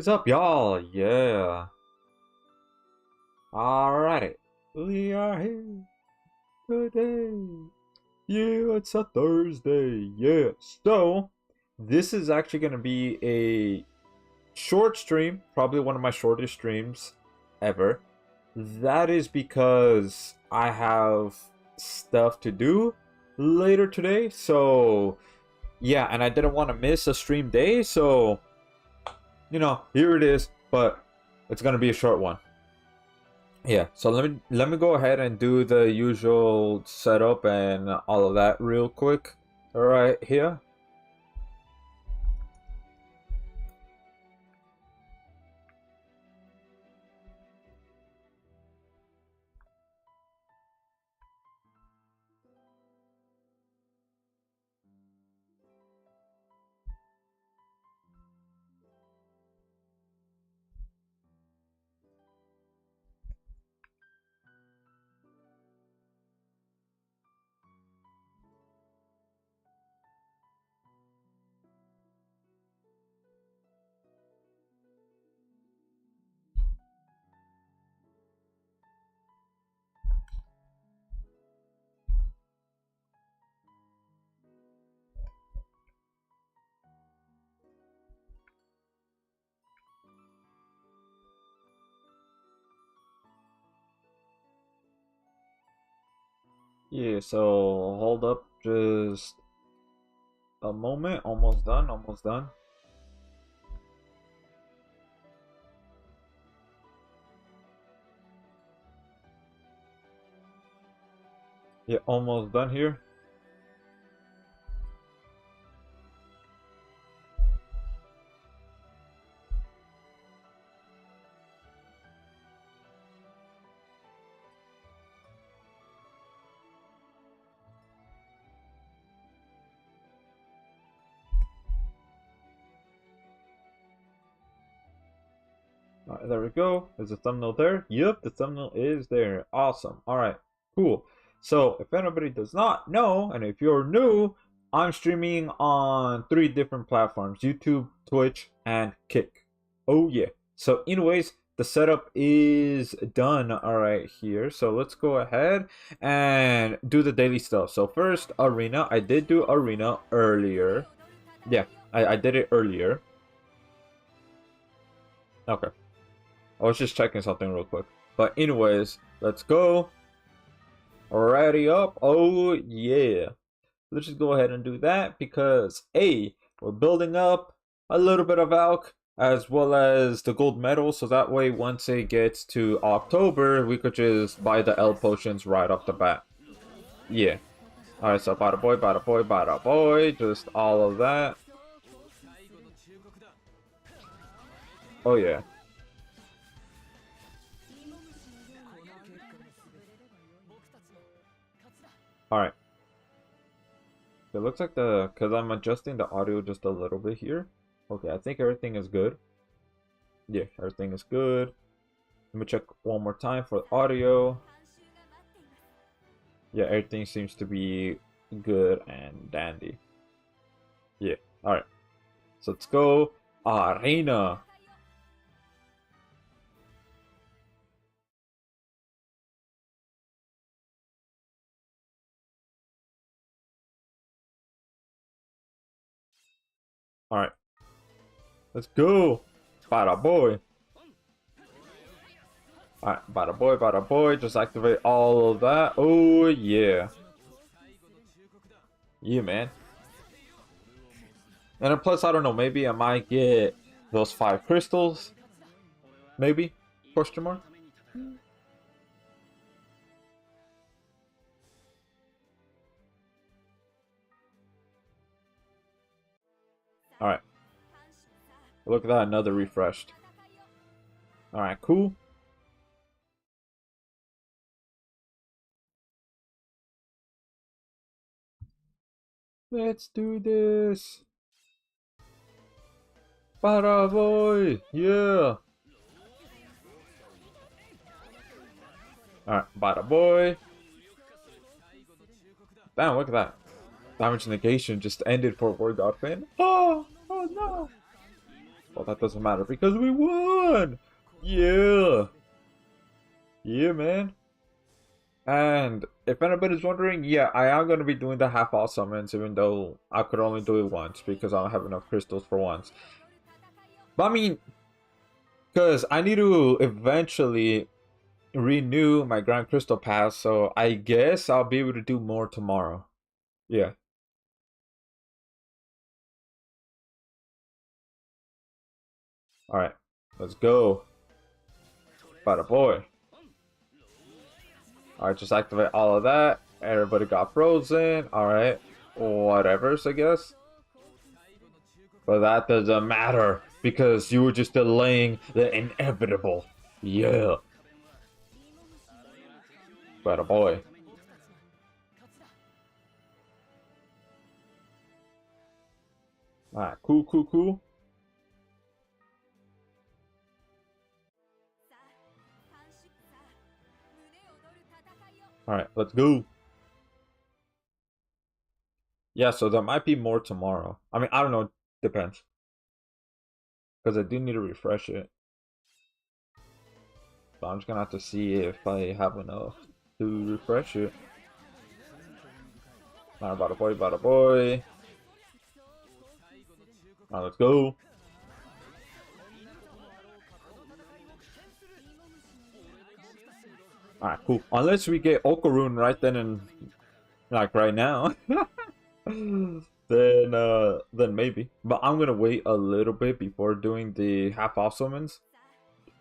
is up, y'all? Yeah. Alrighty. We are here today. Yeah, it's a Thursday. Yeah. So, this is actually going to be a short stream. Probably one of my shortest streams ever. That is because I have stuff to do later today. So, yeah, and I didn't want to miss a stream day. So, here it is, but it's gonna be a short one. Yeah, so let me go ahead and do the usual setup and all of that real quick. All right, here. Yeah, so hold up just a moment. Almost done, almost done. Yeah, almost done here. Alright, there we go. Is the thumbnail there? Yep, the thumbnail is there. Awesome. Alright, cool. So, if anybody does not know, and if you're new, I'm streaming on 3 different platforms: YouTube, Twitch, and Kick. Oh, yeah. So, anyways, the setup is done. Alright, here. So, let's go ahead and do the daily stuff. So, first, Arena. I did do Arena earlier. Yeah, I did it earlier. Okay. I was just checking something real quick. But anyways, let's go. Alrighty up. Oh, yeah. Let's just go ahead and do that because, A, we're building up a little bit of Alk as well as the gold medal. So that way, once it gets to October, we could just buy the L potions right off the bat. Yeah. Alright, so bada boy, bada boy, bada boy. Just all of that. Oh, yeah. Alright. It looks like because I'm adjusting the audio just a little bit here. Okay, I think everything is good. Yeah, everything is good. Let me check one more time for audio. Yeah, everything seems to be good and dandy. Yeah, alright. So let's go. Arena. Alright. Let's go. Bada boy. Alright, bada boy. Just activate all of that. Oh, yeah. Yeah, man. And then plus, I don't know, maybe I might get those 5 crystals. Maybe? Question mark? Alright. Look at that, another refreshed. Alright, cool. Let's do this. Para boy, yeah. Alright, bada boy. Damn, look at that. Damage negation just ended for War Godfin. Oh no. Well, that doesn't matter because we won! Yeah! Yeah, man. And if anybody's wondering, yeah, I am going to be doing the half-off summons, even though I could only do it once because I don't have enough crystals for once. But I mean, because I need to eventually renew my Grand Crystal Pass, so I guess I'll be able to do more tomorrow. Yeah. Alright, let's go. Bada boy. Alright, just activate all of that. Everybody got frozen. Alright. Whatever's, I guess. But that doesn't matter because you were just delaying the inevitable. Yeah. Bada boy. Alright, cool, cool, cool. Alright, let's go. Yeah, so there might be more tomorrow. I mean, I don't know. Depends. Because I do need to refresh it. So I'm just going to have to see if I have enough to refresh it. Alright, bada boy, bada boy. Alright, let's go. Alright, cool. Unless we get Okaroon right then and like right now. then maybe. But I'm gonna wait a little bit before doing the half-off summons.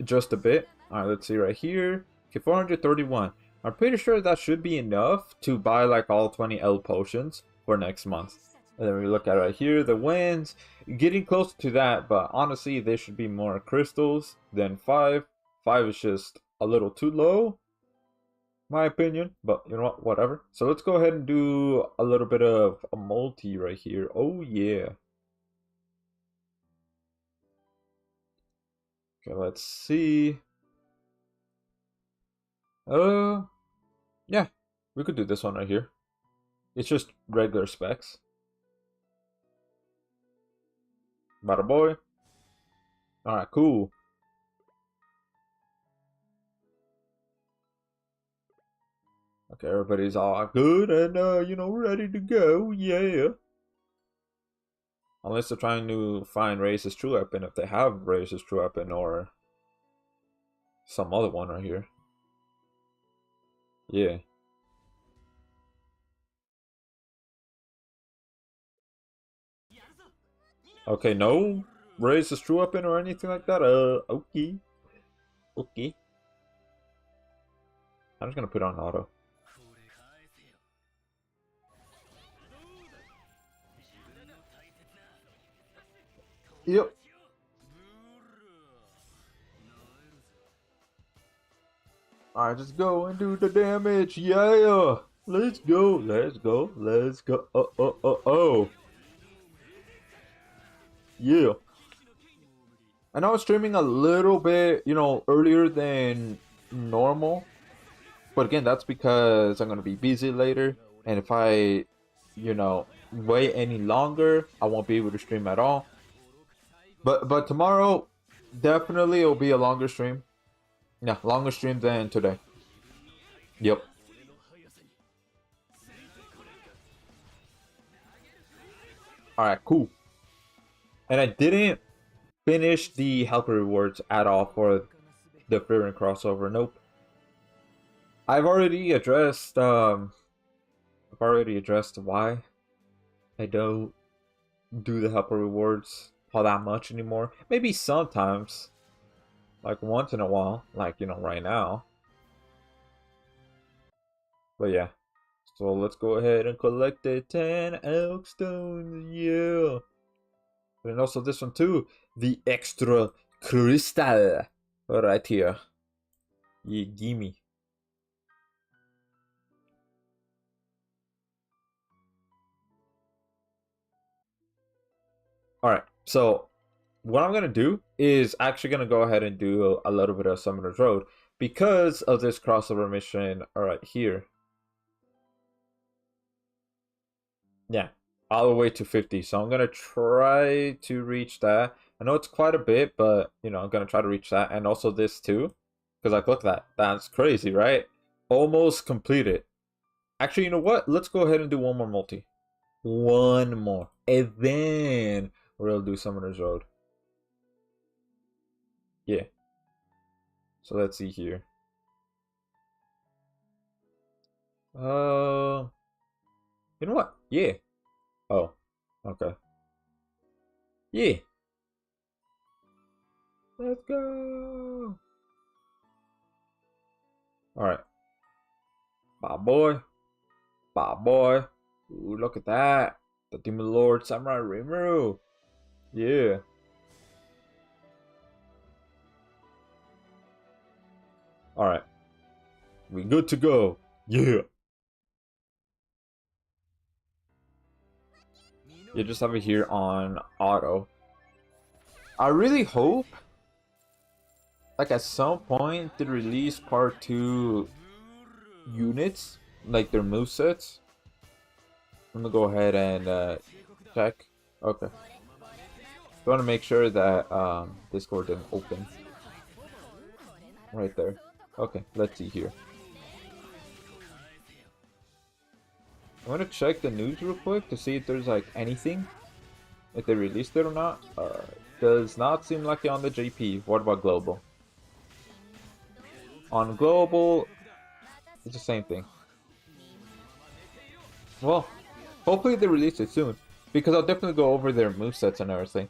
Just a bit. Alright, let's see right here. Okay, 431. I'm pretty sure that should be enough to buy like all 20 L potions for next month. And then we look at right here, the wins. Getting close to that, but honestly, there should be more crystals than 5. 5 is just a little too low, my opinion, but you know what, whatever. So let's go ahead and do a little bit of a multi right here. Oh yeah. Okay, let's see. Yeah, we could do this one right here. It's just regular specs. Bada boy. Alright, cool. Okay, everybody's all good and, you know, ready to go. Yeah. Unless they're trying to find Raze's true weapon, if they have Raze's true weapon or some other one right here. Yeah. Okay, no Raze's true weapon or anything like that. Okay. Okay. I'm just gonna put on auto. Yep. Alright, just go and do the damage. Yeah. Let's go. Let's go. Let's go. Oh. Yeah. I know I was streaming a little bit, you know, earlier than normal. But again, that's because I'm going to be busy later. And if I, you know, wait any longer, I won't be able to stream at all. But tomorrow, definitely it'll be a longer stream. Yeah, longer stream than today. Yep. Alright, cool. And I didn't finish the helper rewards at all for the Freeran crossover. Nope. I've already addressed why I don't do the helper rewards all that much anymore. Maybe sometimes, like once in a while, like, you know, right now. But yeah, so let's go ahead and collect the 10 elk stones. Yeah. And also this one too, the extra crystal right here. Yeah, gimme. Alright, so what I'm going to do is actually going to go ahead and do a little bit of Summoner's Road because of this crossover mission right here. Yeah. all the way to 50. So I'm gonna try to reach that. I know it's quite a bit, but you know, I'm gonna try to reach that, and also this too. Because like look at that. That's crazy, right? Almost completed. Actually, you know what? Let's go ahead and do one more multi. One more. And then we'll do Summoner's Road. Yeah. So let's see here. You know what? Yeah. Oh. Okay. Yeah. Let's go. Alright. Bye boy. Bye boy. Ooh, look at that. The Demon Lord Samurai Rimuru. Yeah. Alright. We good to go. Yeah. You just have it here on auto. I really hope, like at some point, they release part 2 units, like their movesets. I'm gonna go ahead and check. Okay. I want to make sure that Discord didn't open. Right there. Okay, let's see here. I'm gonna check the news real quick to see if there's like anything, if they released it or not. Does not seem like it on the JP. What about global? On global, it's the same thing. Well, hopefully they release it soon, because I'll definitely go over their movesets and everything,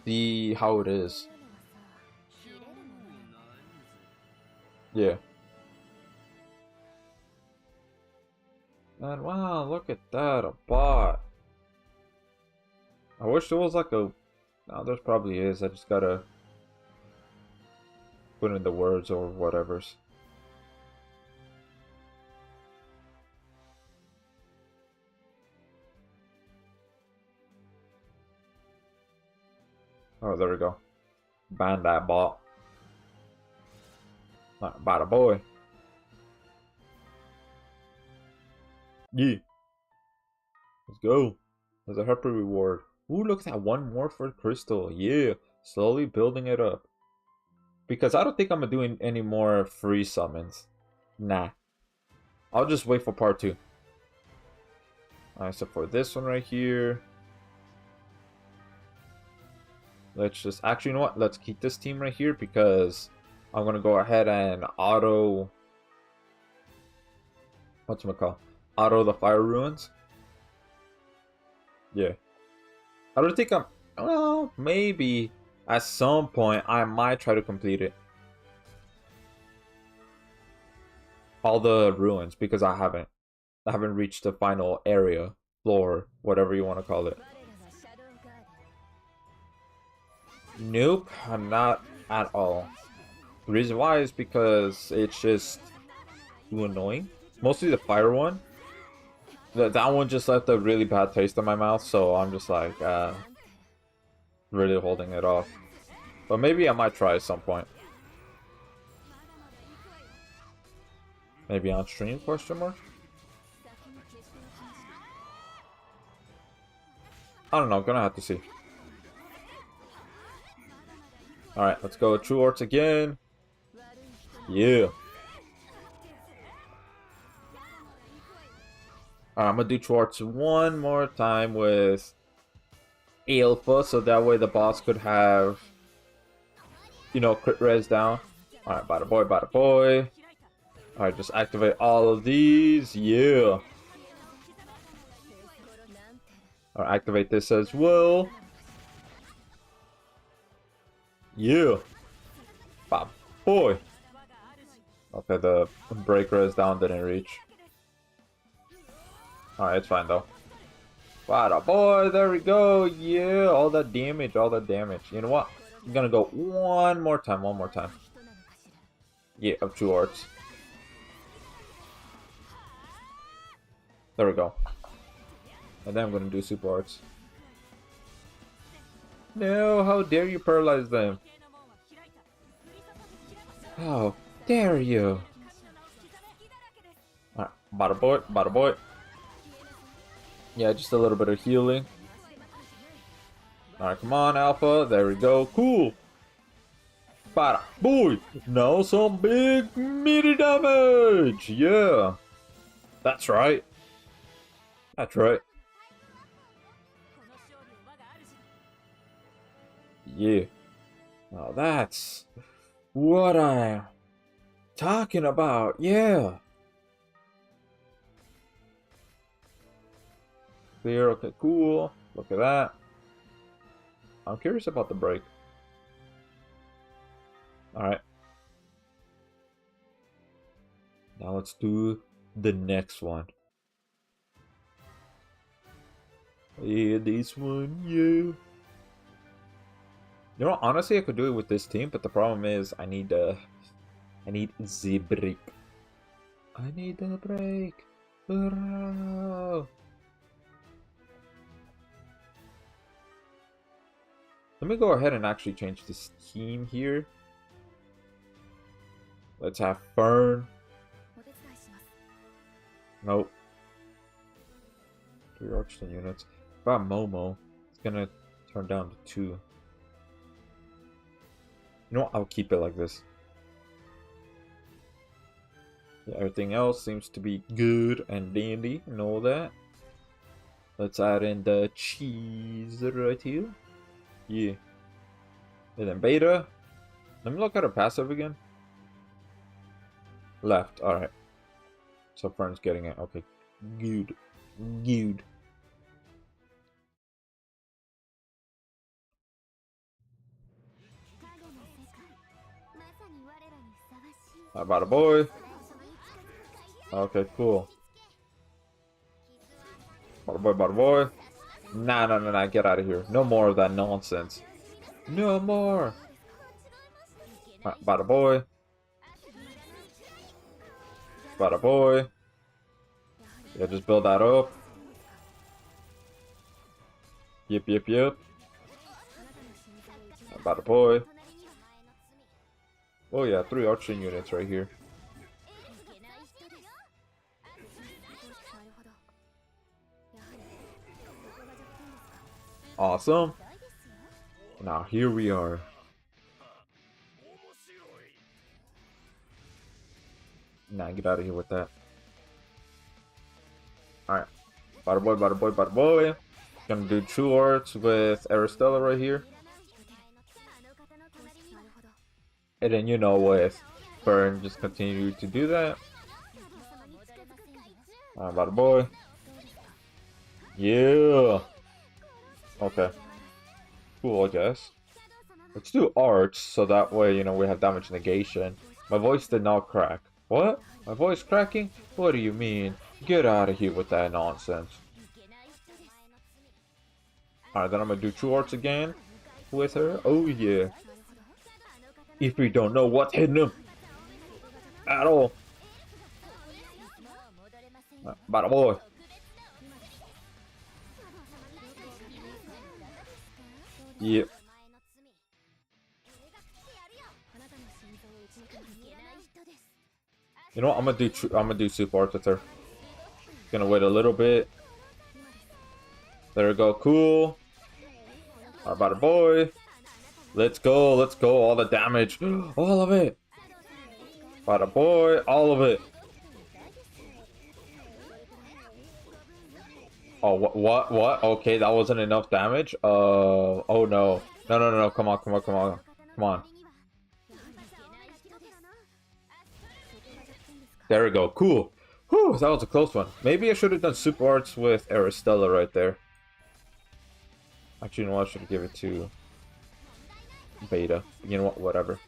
see how it is. Yeah. And wow, look at that, a bot. I wish there was like a... No, there probably is. I just gotta put in the words or whatever's. Oh, there we go. Ban that bot. Not bad boy. Yeah. Let's go. There's a happy reward. Ooh, look at that. One more for crystal. Yeah. Slowly building it up. Because I don't think I'm gonna do any more free summons. Nah. I'll just wait for part 2. Alright, so for this one right here. Let's just... Actually, you know what? Let's keep this team right here because I'm gonna go ahead and auto... Whatchamacallit? Auto the Fire Ruins. Yeah. I don't think I'm... Well, maybe at some point I might try to complete it. All the ruins, because I haven't reached the final area, floor, whatever you want to call it. Nope, I'm not at all. The reason why is because it's just too annoying. Mostly the fire one. That one just left a really bad taste in my mouth, so I'm just like, really holding it off. But maybe I might try at some point. Maybe on stream, question mark? I don't know, gonna have to see. Alright, let's go with True Arts again. Yeah. Alright, I'm gonna do True Arts one more time with Alpha, so that way the boss could have, you know, crit res down. Alright, bada boy, bada boy. Alright, just activate all of these. Yeah. Alright, activate this as well. Yeah. Bad boy. Okay, the break res down didn't reach. Alright, it's fine though. Bada boy, there we go. Yeah, all that damage, all that damage. You know what? I'm gonna go one more time. Yeah, of True Arts. There we go. And then I'm gonna do Super Arts. No, how dare you paralyze them? How dare you? Alright, bada boy, bada boy. Yeah, just a little bit of healing. Alright, come on, Alpha. There we go. Cool. Bada boy. Now some big meaty damage. Yeah. That's right. That's right. Yeah. Now that's what I'm talking about. Yeah. Clear. Okay, cool. Look at that. I'm curious about the break. Alright. Now let's do the next one. Yeah, this one, yeah. You know, honestly, I could do it with this team, but the problem is I need the break. I need the break. Hurrah! Let me go ahead and actually change this team here. Let's have Fern. Nope. 3 oxygen units. If I have Momo, it's gonna turn down to 2. You know what? I'll keep it like this. Yeah, everything else seems to be good and dandy and all that. Let's add in the cheese right here. Yeah. And then beta. Let me look at her passive again. Left. Alright. So Fern's getting it. Okay. Good. Good. About a boy. Okay, cool. Bada boy. Nah, get out of here. No more of that nonsense. No more. Bada boy. Bada boy. Yeah, just build that up. Yep. Bada boy. Oh yeah, 3 arching units right here. Awesome. Now here we are. Nah, get out of here with that. Alright. Bada boy. Gonna do 2 arts with Aristella right here. And then, you know, with Fern, just continue to do that. Bada boy. Yeah. Okay. Cool, I guess. Let's do arts, so that way, you know, we have damage negation. My voice did not crack. What? My voice cracking? What do you mean? Get out of here with that nonsense. Alright, then I'm gonna do 2 arts again with her. Oh yeah. If we don't know what's hitting him at all. Bada boy. Yep. You know what? I'm gonna do super arts with her. Gonna wait a little bit. There we go. Cool. Bada boy. Let's go. All the damage. All of it. Bada boy. All of it. Oh, what? Okay, that wasn't enough damage. Oh no. No. Come on. There we go. Cool. Whew, that was a close one. Maybe I should have done super arts with Aristella right there. Actually, you know what? I should give it to Beta. You know what? Whatever.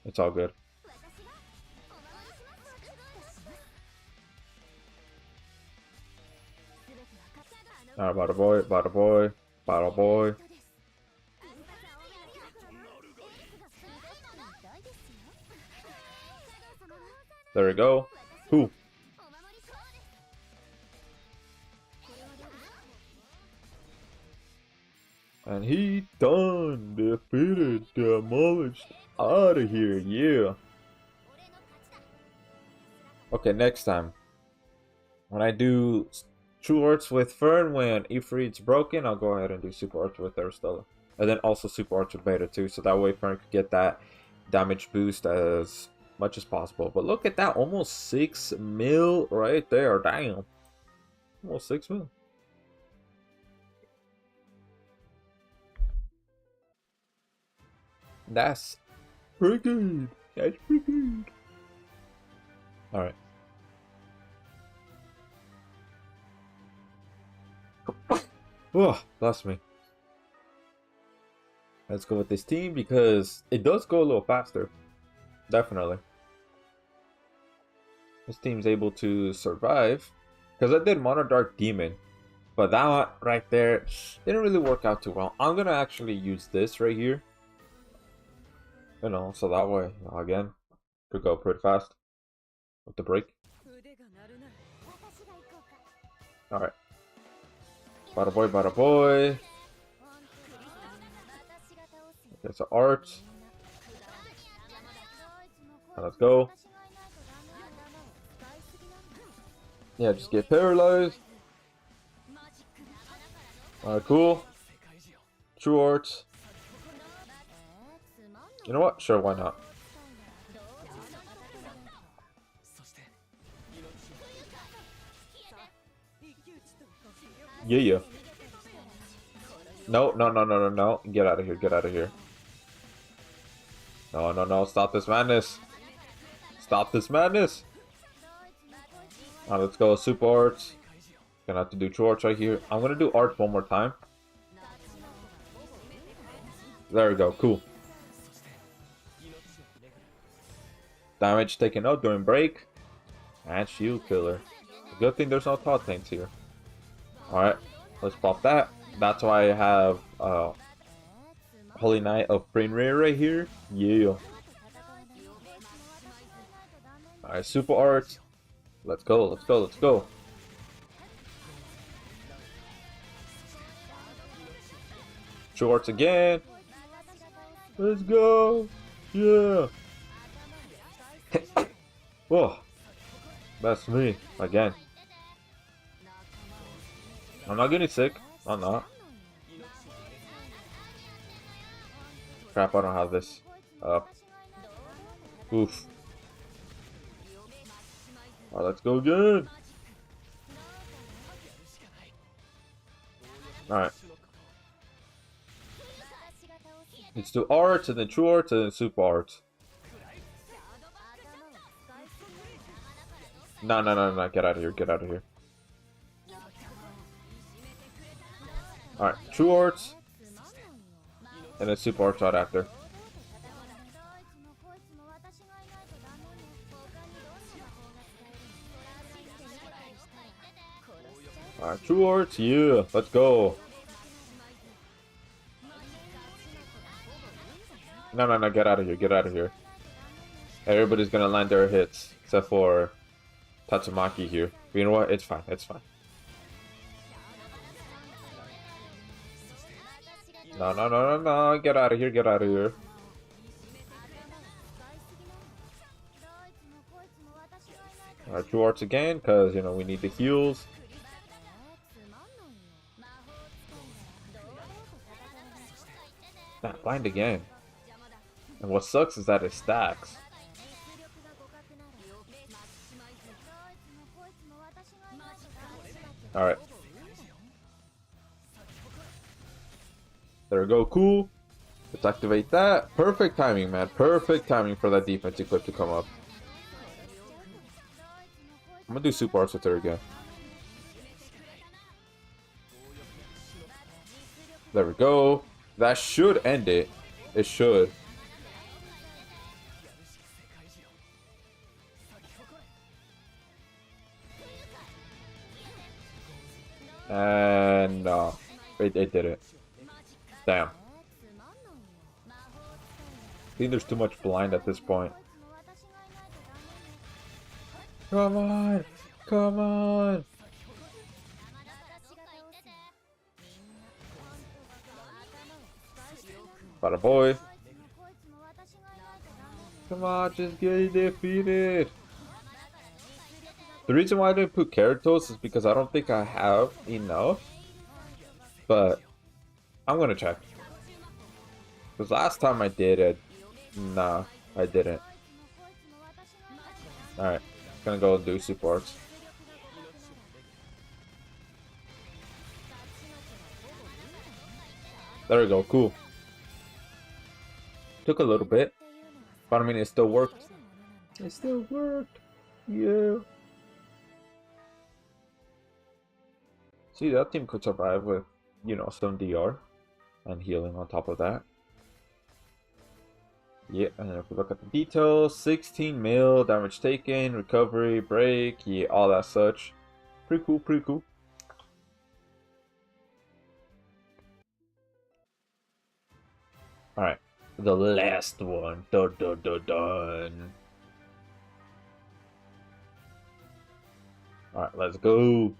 It's all good. Alright, bada boy. There we go. Cool. And he done, defeated, demolished, out of here, yeah. Okay, next time, when I do True Arts with Fern. When Ifrit's broken, I'll go ahead and do Super Arts with Aristella. And then also Super Arts with Beta too, so that way Fern could get that damage boost as much as possible. But look at that, almost 6 mil right there. Damn. Almost 6 mil. That's pretty good. That's pretty good. Alright. Oh, bless me. Let's go with this team because it does go a little faster. Definitely. This team's able to survive. Because I did Mono Dark Demon. But that right there didn't really work out too well. I'm going to actually use this right here. You know, so that way, again, could go pretty fast with the break. Alright. Bada boy, bada boy. It's an art. Let's go. Yeah, just get paralyzed. Alright, cool. True Arts. You know what? Sure, why not? Yeah, yeah. No, no, no, no, no, no. Get out of here, get out of here. No, no, no. Stop this madness. Stop this madness. Alright, let's go. Super Arts. Gonna have to do True Arts right here. I'm gonna do Arts one more time. There we go. Cool. Damage taken out during break. And shield killer. Good thing there's no Taunt Taints here. Alright, let's pop that. That's why I have Holy Knight of Brain Rare right here. Yeah. Alright, Super Art. Let's go, let's go, let's go. True Arts again. Let's go. Yeah. Whoa. That's me again. I'm not getting sick. I'm not. Crap, I don't have this up. Oof. Alright, let's go again. Alright. Let's do Arts and then True Arts and then Super Arts. No, no, no, no. Get out of here. Get out of here. Alright. True Arts. And then Super Arts right after. Alright. True Arts. Yeah. Let's go. No, no, no. Get out of here. Get out of here. Everybody's gonna land their hits. Except for Tatsumaki here. But you know what? It's fine. It's fine. No, no, no, no, no. Get out of here. Get out of here. Alright, True Arts again, because, you know, we need the heals. Nah, blind again. And what sucks is that it stacks. Alright. There we go, cool. Let's activate that. Perfect timing, man. Perfect timing for that defense equip to come up. I'm gonna do Super Arts with her again. There we go. That should end it. It should. And no, it did it. Damn. I think there's too much blind at this point. Come on! Come on! Bada boy. Come on, just get defeated. The reason why I didn't put Keratos is because I don't think I have enough. But I'm gonna check. Because last time I did it, nah, I didn't. Alright, gonna go do supports. There we go, cool. Took a little bit, but I mean, it still worked. It still worked, yeah. See, that team could survive with, you know, some DR and healing on top of that. Yeah, and if we look at the details, 16 mil, damage taken, recovery, break, yeah, all that such. Pretty cool, pretty cool. Alright, the last one. Dun, dun, dun, dun. Alright, let's go.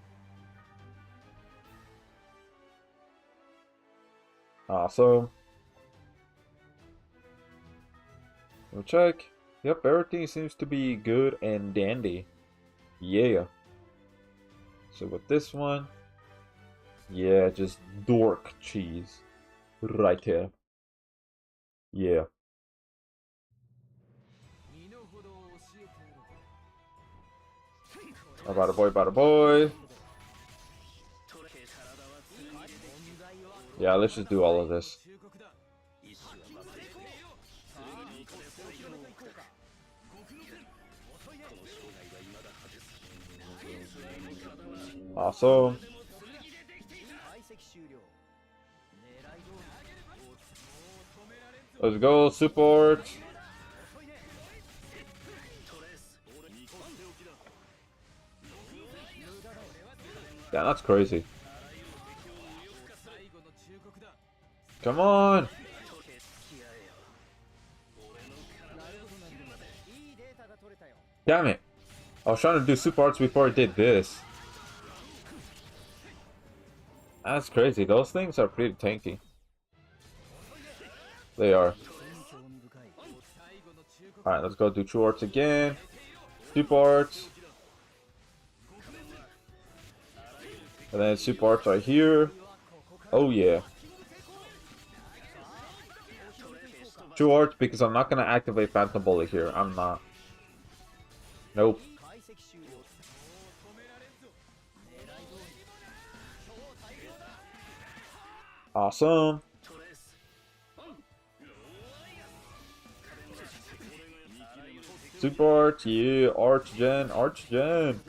Awesome. We'll check. Yep, everything seems to be good and dandy. Yeah. So with this one, yeah, just dork cheese. Right here. Yeah. Bada boy, bada boy. Yeah, let's just do all of this. Awesome. Let's go, support. Yeah, that's crazy. Come on. Damn it. I was trying to do super arts before I did this. That's crazy. Those things are pretty tanky. They are. Alright, let's go do true arts again. Super arts. And then super arts right here. Oh yeah. True arts because I'm not going to activate Phantom Bullet here. I'm not. Nope. Awesome. Super Arch, yeah, Arch-Gen, Arch-Gen.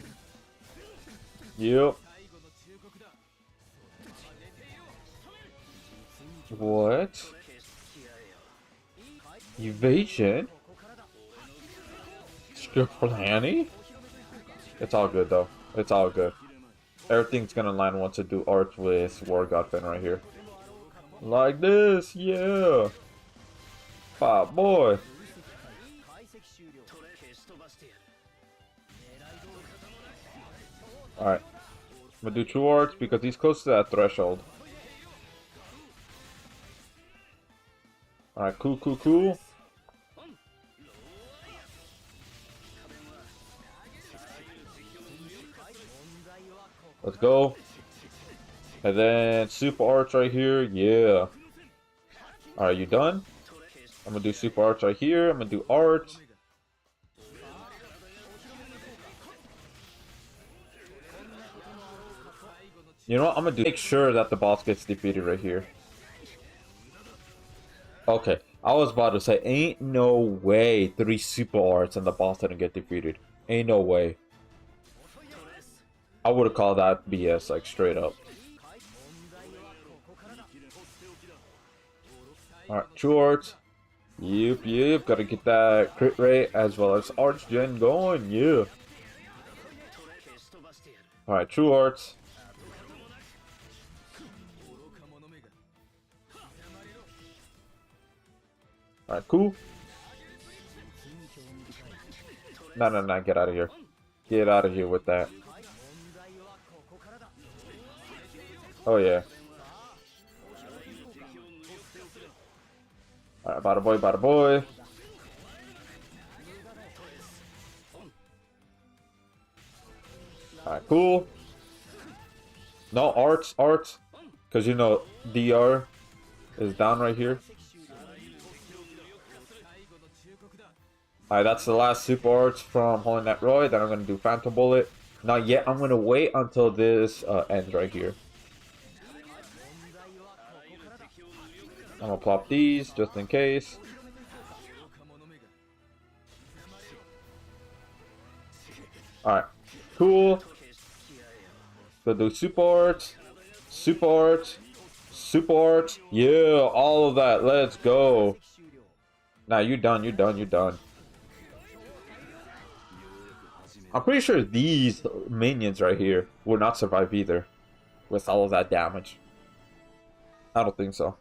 Yep. What? Evasion? Planny? It's all good though. It's all good. Everything's gonna land once I do Arch with War Godfin right here. Like this, yeah. Ah, boy. Alright. I'm gonna do True Arts because he's close to that threshold. Alright, cool, cool, cool. Let's go. And then Super Arch right here, yeah. Alright, you done? I'm gonna do Super Arch right here. I'm gonna do Art. You know what? I'm gonna do make sure that the boss gets defeated right here. Okay, I was about to say, ain't no way 3 Super Arts and the boss didn't get defeated. Ain't no way. I would have called that BS, like, straight up. Alright, True Arts. Yep, yep, gotta get that crit rate as well as Arch-Gen going, yeah. Alright, True Arts. Alright, cool. No, no, no, get out of here. Get out of here with that. Oh, yeah. Alright, bada boy, bada boy. Alright, cool. No, arts. Because, you know, DR is down right here. Alright, that's the last super arts from Holy Knight Roy. Then I'm going to do Phantom Bullet. Not yet. I'm going to wait until this ends right here. I'm going to plop these just in case. Alright, cool. So do super arts. Yeah, all of that. Let's go. Nah, you done. I'm pretty sure these minions right here will not survive either with all of that damage. I don't think so.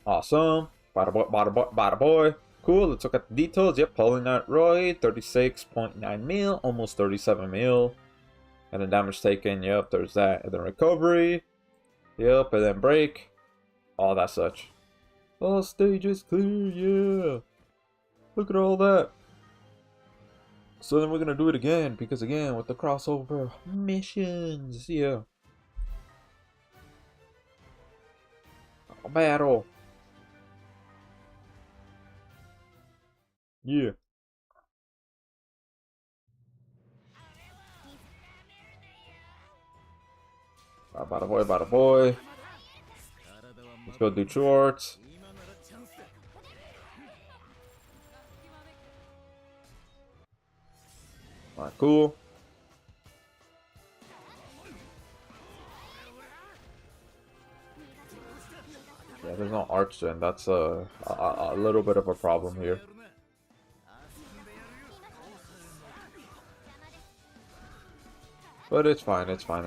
Awesome. Bada boy. Cool, let's look at the details. Yep, Holy Knight Roy, 36.9 mil, almost 37 mil. And then damage taken, yep, there's that. And then recovery. Yep, and then break. All that such. All stages clear, yeah. Look at all that. So then we're gonna do it again, because again, with the crossover missions, yeah. Battle. Yeah. Bada boy. Let's go do shorts. Alright, cool. Yeah, there's no arch then. That's a little bit of a problem here. But it's fine, it's fine.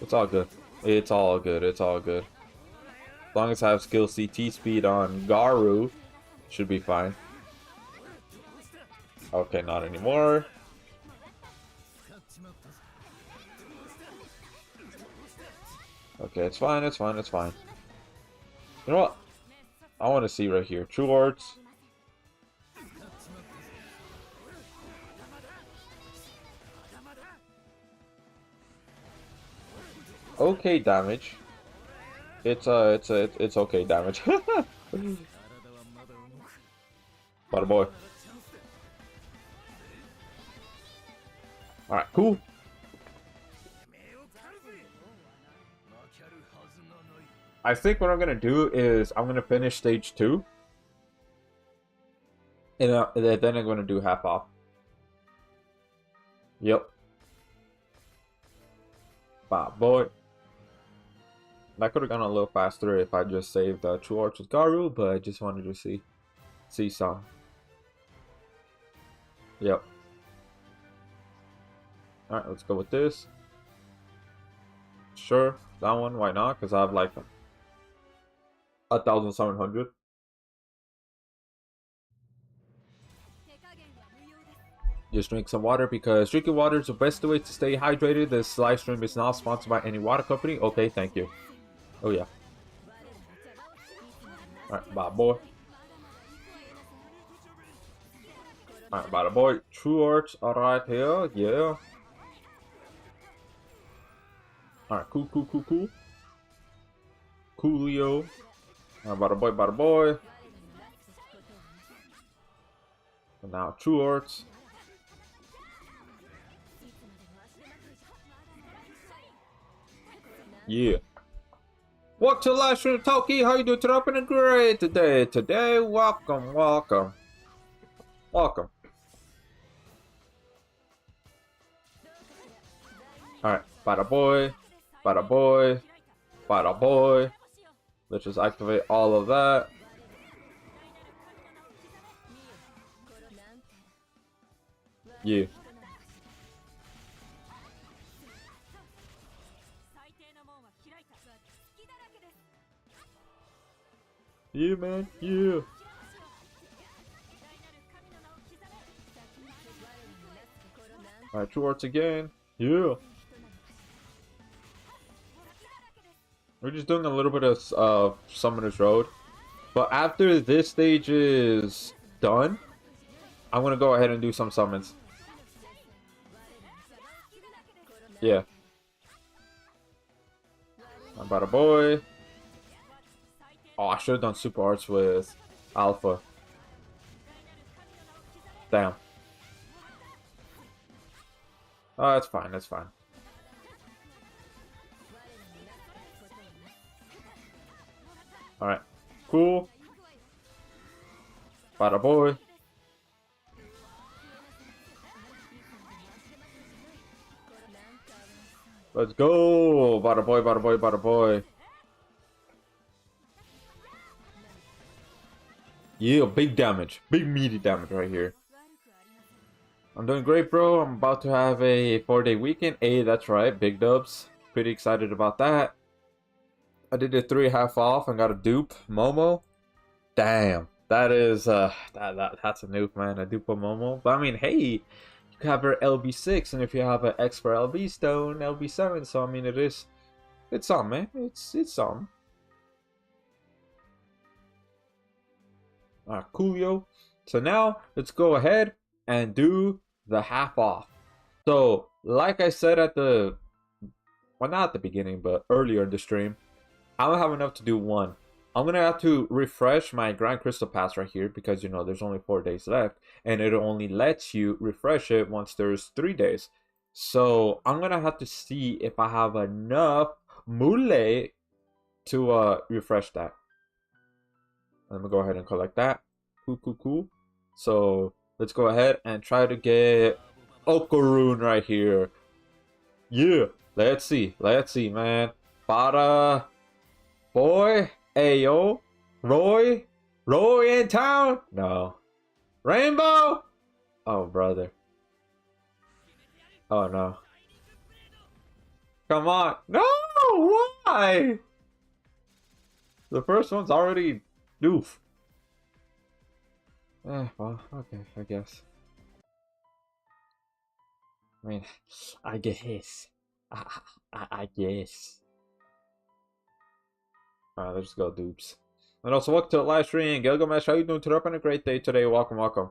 It's all good. It's all good. As long as I have skill CT speed on Garu, should be fine. Okay, not anymore. Okay, it's fine. You know what? I want to see right here. True Arts. Okay damage. It's okay damage. Bada boy. Alright, cool. I think what I'm gonna do is I'm gonna finish stage 2. And then I'm gonna do half off. Yep. Bad boy. That could have gone a little faster if I just saved True Arts with Garu, but I just wanted to see some. Yep. Alright, let's go with this. Sure, that one, why not? Because I have like 1,700. Just drink some water because drinking water is the best way to stay hydrated. This live stream is not sponsored by any water company. Okay, thank you. Oh yeah. Alright, bad boy. Alright, bad boy. True Arts, alright here, yeah. Alright, cool. Coolio. Alright, bada boy. And now True Arts. Yeah. Welcome to the live stream, Toki. How you doing today? Open and great today. Welcome. Alright, bada boy. Let's just activate all of that. Yeah. Yeah, man. Yeah. Alright, True Arts again. Yeah. We're just doing a little bit of Summoner's Road. But after this stage is done, I'm gonna go ahead and do some summons. Yeah. About a boy. Oh, I should have done Super Arts with Alpha. Damn. Oh, that's fine, that's fine. Alright. Cool. Bada boy. Let's go! Bada boy, bada boy, bada boy. Yeah, big damage. Big meaty damage right here. I'm doing great, bro. I'm about to have a 4-day weekend. Hey, that's right. Big dubs. Pretty excited about that. I did a 3.5 off and got a dupe. Momo. Damn. That is, that's a nuke, man. A dupe of Momo. But I mean, hey, you can have her LB6, and if you have an X for LB stone, LB7. So, I mean, it's some, man. It's some. Coolio. So now, let's go ahead and do the half off. So, like I said at the, well, not at the beginning, but earlier in the stream, I don't have enough to do one. I'm gonna have to refresh my Grand Crystal Pass right here because, you know, there's only 4 days left, and it only lets you refresh it once there's 3 days. So I'm gonna have to see if I have enough mule to refresh that. Let me go ahead and collect that. Cool. So let's go ahead and try to get Okaroon right here. Yeah, let's see, man. Bada boy, Heyooo, Roy in town? No. Rainbow? Oh, brother. Oh, no. Come on. No, why? The first one's already doof. Well, okay, I guess. I mean, I guess. I guess. Alright, let's go, dupes. And also, welcome to the live stream. Gilgamesh, how you doing today? Having a great day today. Welcome.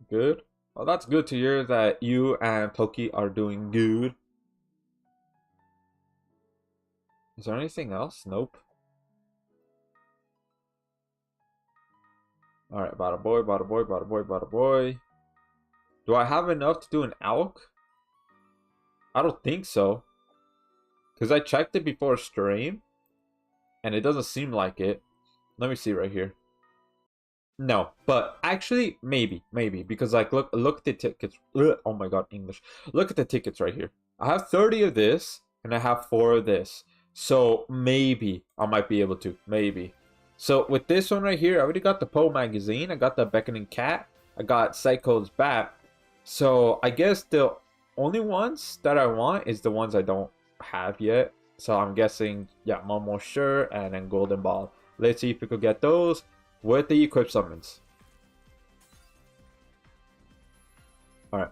Good. Well, that's good to hear that you and Toki are doing good. Is there anything else? Nope. Alright, bada boy. Do I have enough to do an Alk? I don't think so. Because I checked it before stream. And it doesn't seem like it. Let me see right here. No, but actually, maybe. Because, like, look at the tickets. Oh my god, English. Look at the tickets right here. I have 30 of this, and I have 4 of this. So, maybe I might be able to. Maybe. So, with this one right here, I already got the Poe magazine. I got the Beckoning Cat. I got Psycho's Bat. So, I guess the only ones that I want is the ones I don't have yet. So, I'm guessing, yeah, Momo Sure, and then Golden Ball. Let's see if we could get those with the equip summons. Alright.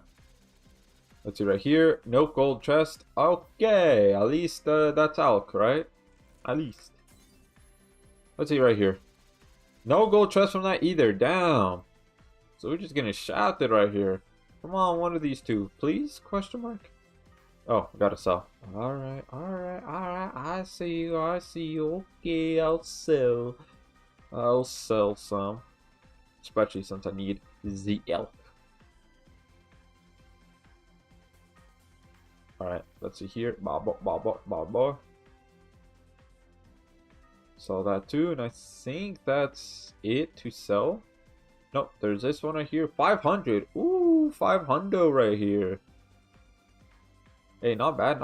Let's see right here. No gold chest. Okay. At least that's Alk, right? At least. Let's see right here. No gold chest from that either. Damn. So we're just getting shafted right here. Come on, one of these two. Please? Question mark. Oh, I gotta sell. Alright. I see you. Okay, I'll sell. I'll sell some. Especially since I need the elk. Alright, let's see here. Bob. Sell that too, and I think that's it to sell. Nope, there's this one right here. 500. Ooh, 500 right here. Hey, not bad.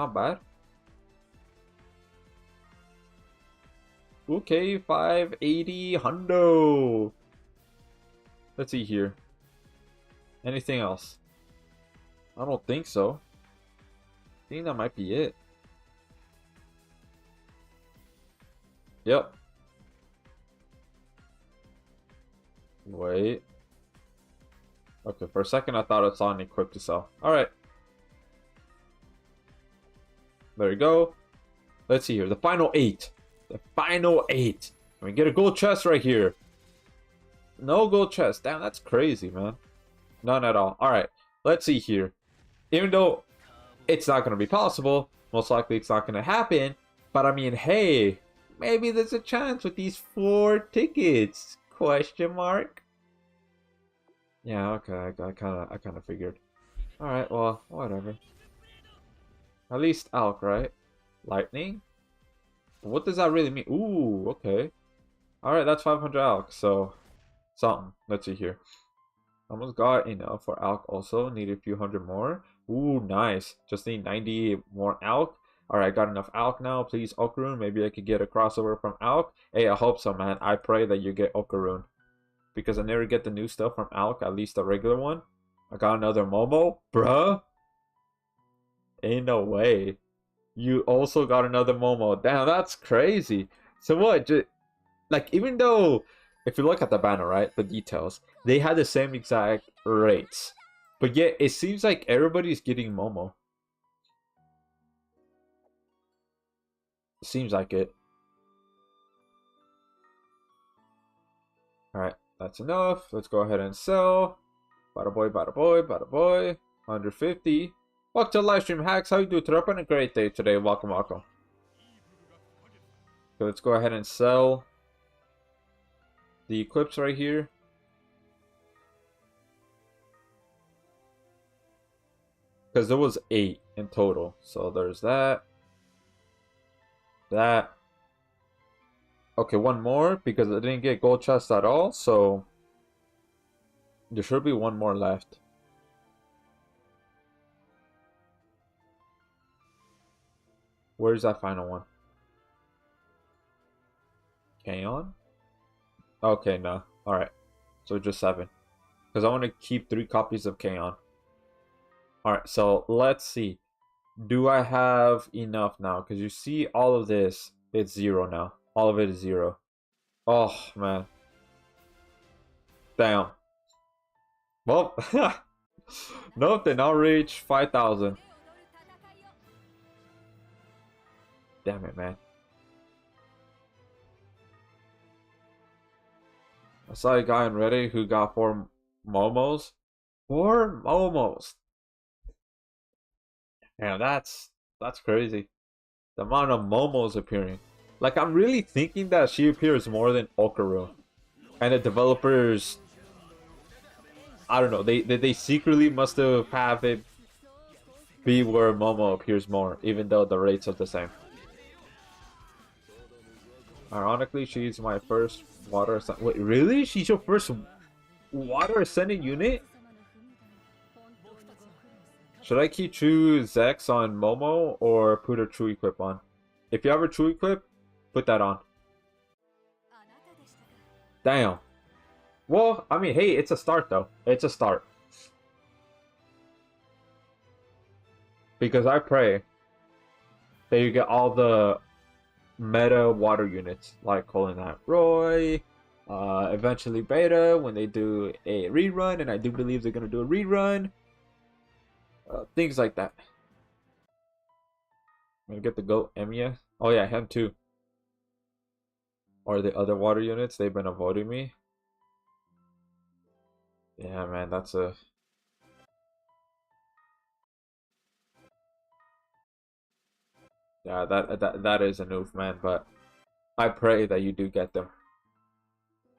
Okay, 580 hundo. Let's see here. Anything else? I don't think so. I think that might be it. Yep. Wait. Okay, for a second I thought I saw an equip to sell. Alright. There you go. Let's see here. The final 8. The final 8. We get a gold chest right here. No gold chest. Damn, that's crazy, man. None at all. Alright. Let's see here. Even though it's not going to be possible, most likely it's not going to happen. But I mean, hey, maybe there's a chance with these 4 tickets. Question mark. Yeah, okay. I kind of figured. Alright, well, whatever. At least Alk, right? Lightning? What does that really mean? Ooh, okay. Alright, that's 500 Alk, so something. Let's see here. Almost got enough for Alk also. Need a few hundred more. Ooh, nice. Just need 90 more Alk. Alright, got enough Alk now. Please, Okaroon. Maybe I could get a crossover from Alk. Hey, I hope so, man. I pray that you get Okaroon. Because I never get the new stuff from Alk, at least the regular one. I got another Momo. Bruh. Ain't no way. You also got another Momo. Damn, that's crazy. So what? Like, even though, if you look at the banner, right, the details, they had the same exact rates. But yet, it seems like everybody's getting Momo. Seems like it. Alright, that's enough. Let's go ahead and sell. Bada boy, bada boy, bada boy. 150. Welcome to live stream hacks. How you do today? Hope a great day today. Welcome, welcome. So let's go ahead and sell the equips right here. Because there was 8 in total. So there's that. That. Okay, one more because I didn't get gold chest at all. So there should be one more left. Where's that final one? Kaon? Okay, no. Alright. So just 7. Because I want to keep 3 copies of Kaon. Alright, so let's see. Do I have enough now? Because you see all of this, it's 0 now. All of it is 0. Oh, man. Damn. Well, nope, they now reach 5,000. Damn it, man. I saw a guy in Reddit who got 4 Momos. 4 Momos. Damn, that's crazy. The amount of Momos appearing. Like, I'm really thinking that she appears more than Okaru. And the developers, I don't know, they secretly must have it be where Momo appears more, even though the rates are the same. Ironically, she's my first water ascending. Wait, really? She's your first water ascending unit? Should I keep True Zex on Momo or put a True Equip on? If you have a True Equip, put that on. Damn. Well, I mean, hey, it's a start though. It's a start. Because I pray that you get all the meta water units, like calling that Roy, eventually Beta when they do a rerun, and I do believe they're gonna do a rerun. Things like that. I'm gonna get the goat Emiya. Oh yeah, him too. Or the other water units, they've been avoiding me. Yeah, man, that's a... Yeah, that is a noof, man, but I pray that you do get them.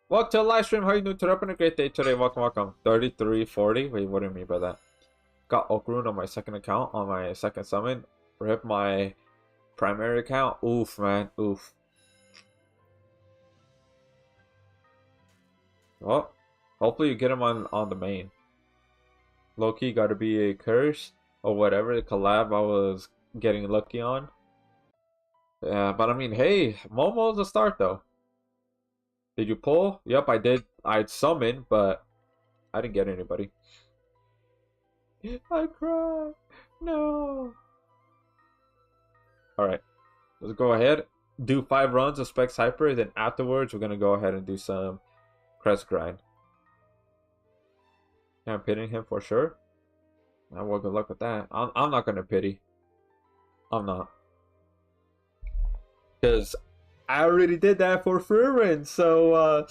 Welcome to a live stream. How you doing today? Hope a great day today. Welcome, welcome. 3340. Wait, what do you mean by that? Got Okaroon on my second account, on my second summon. Rip my primary account. Oof, man. Oof. Well, hopefully you get him on the main. Low-key got to be a curse or whatever. The collab I was getting lucky on. Yeah, but I mean, hey, Momo's a start though. Did you pull? Yep, I did. I'd summon, but I didn't get anybody. I cry. No. Alright. Let's go ahead. Do 5 runs of Specs Hyper. Then afterwards, we're going to go ahead and do some Crest grind. Yeah, I'm pitying him for sure. Well, good luck with that. I'm not gonna pity. I'm not. Because I already did that for Fruin, so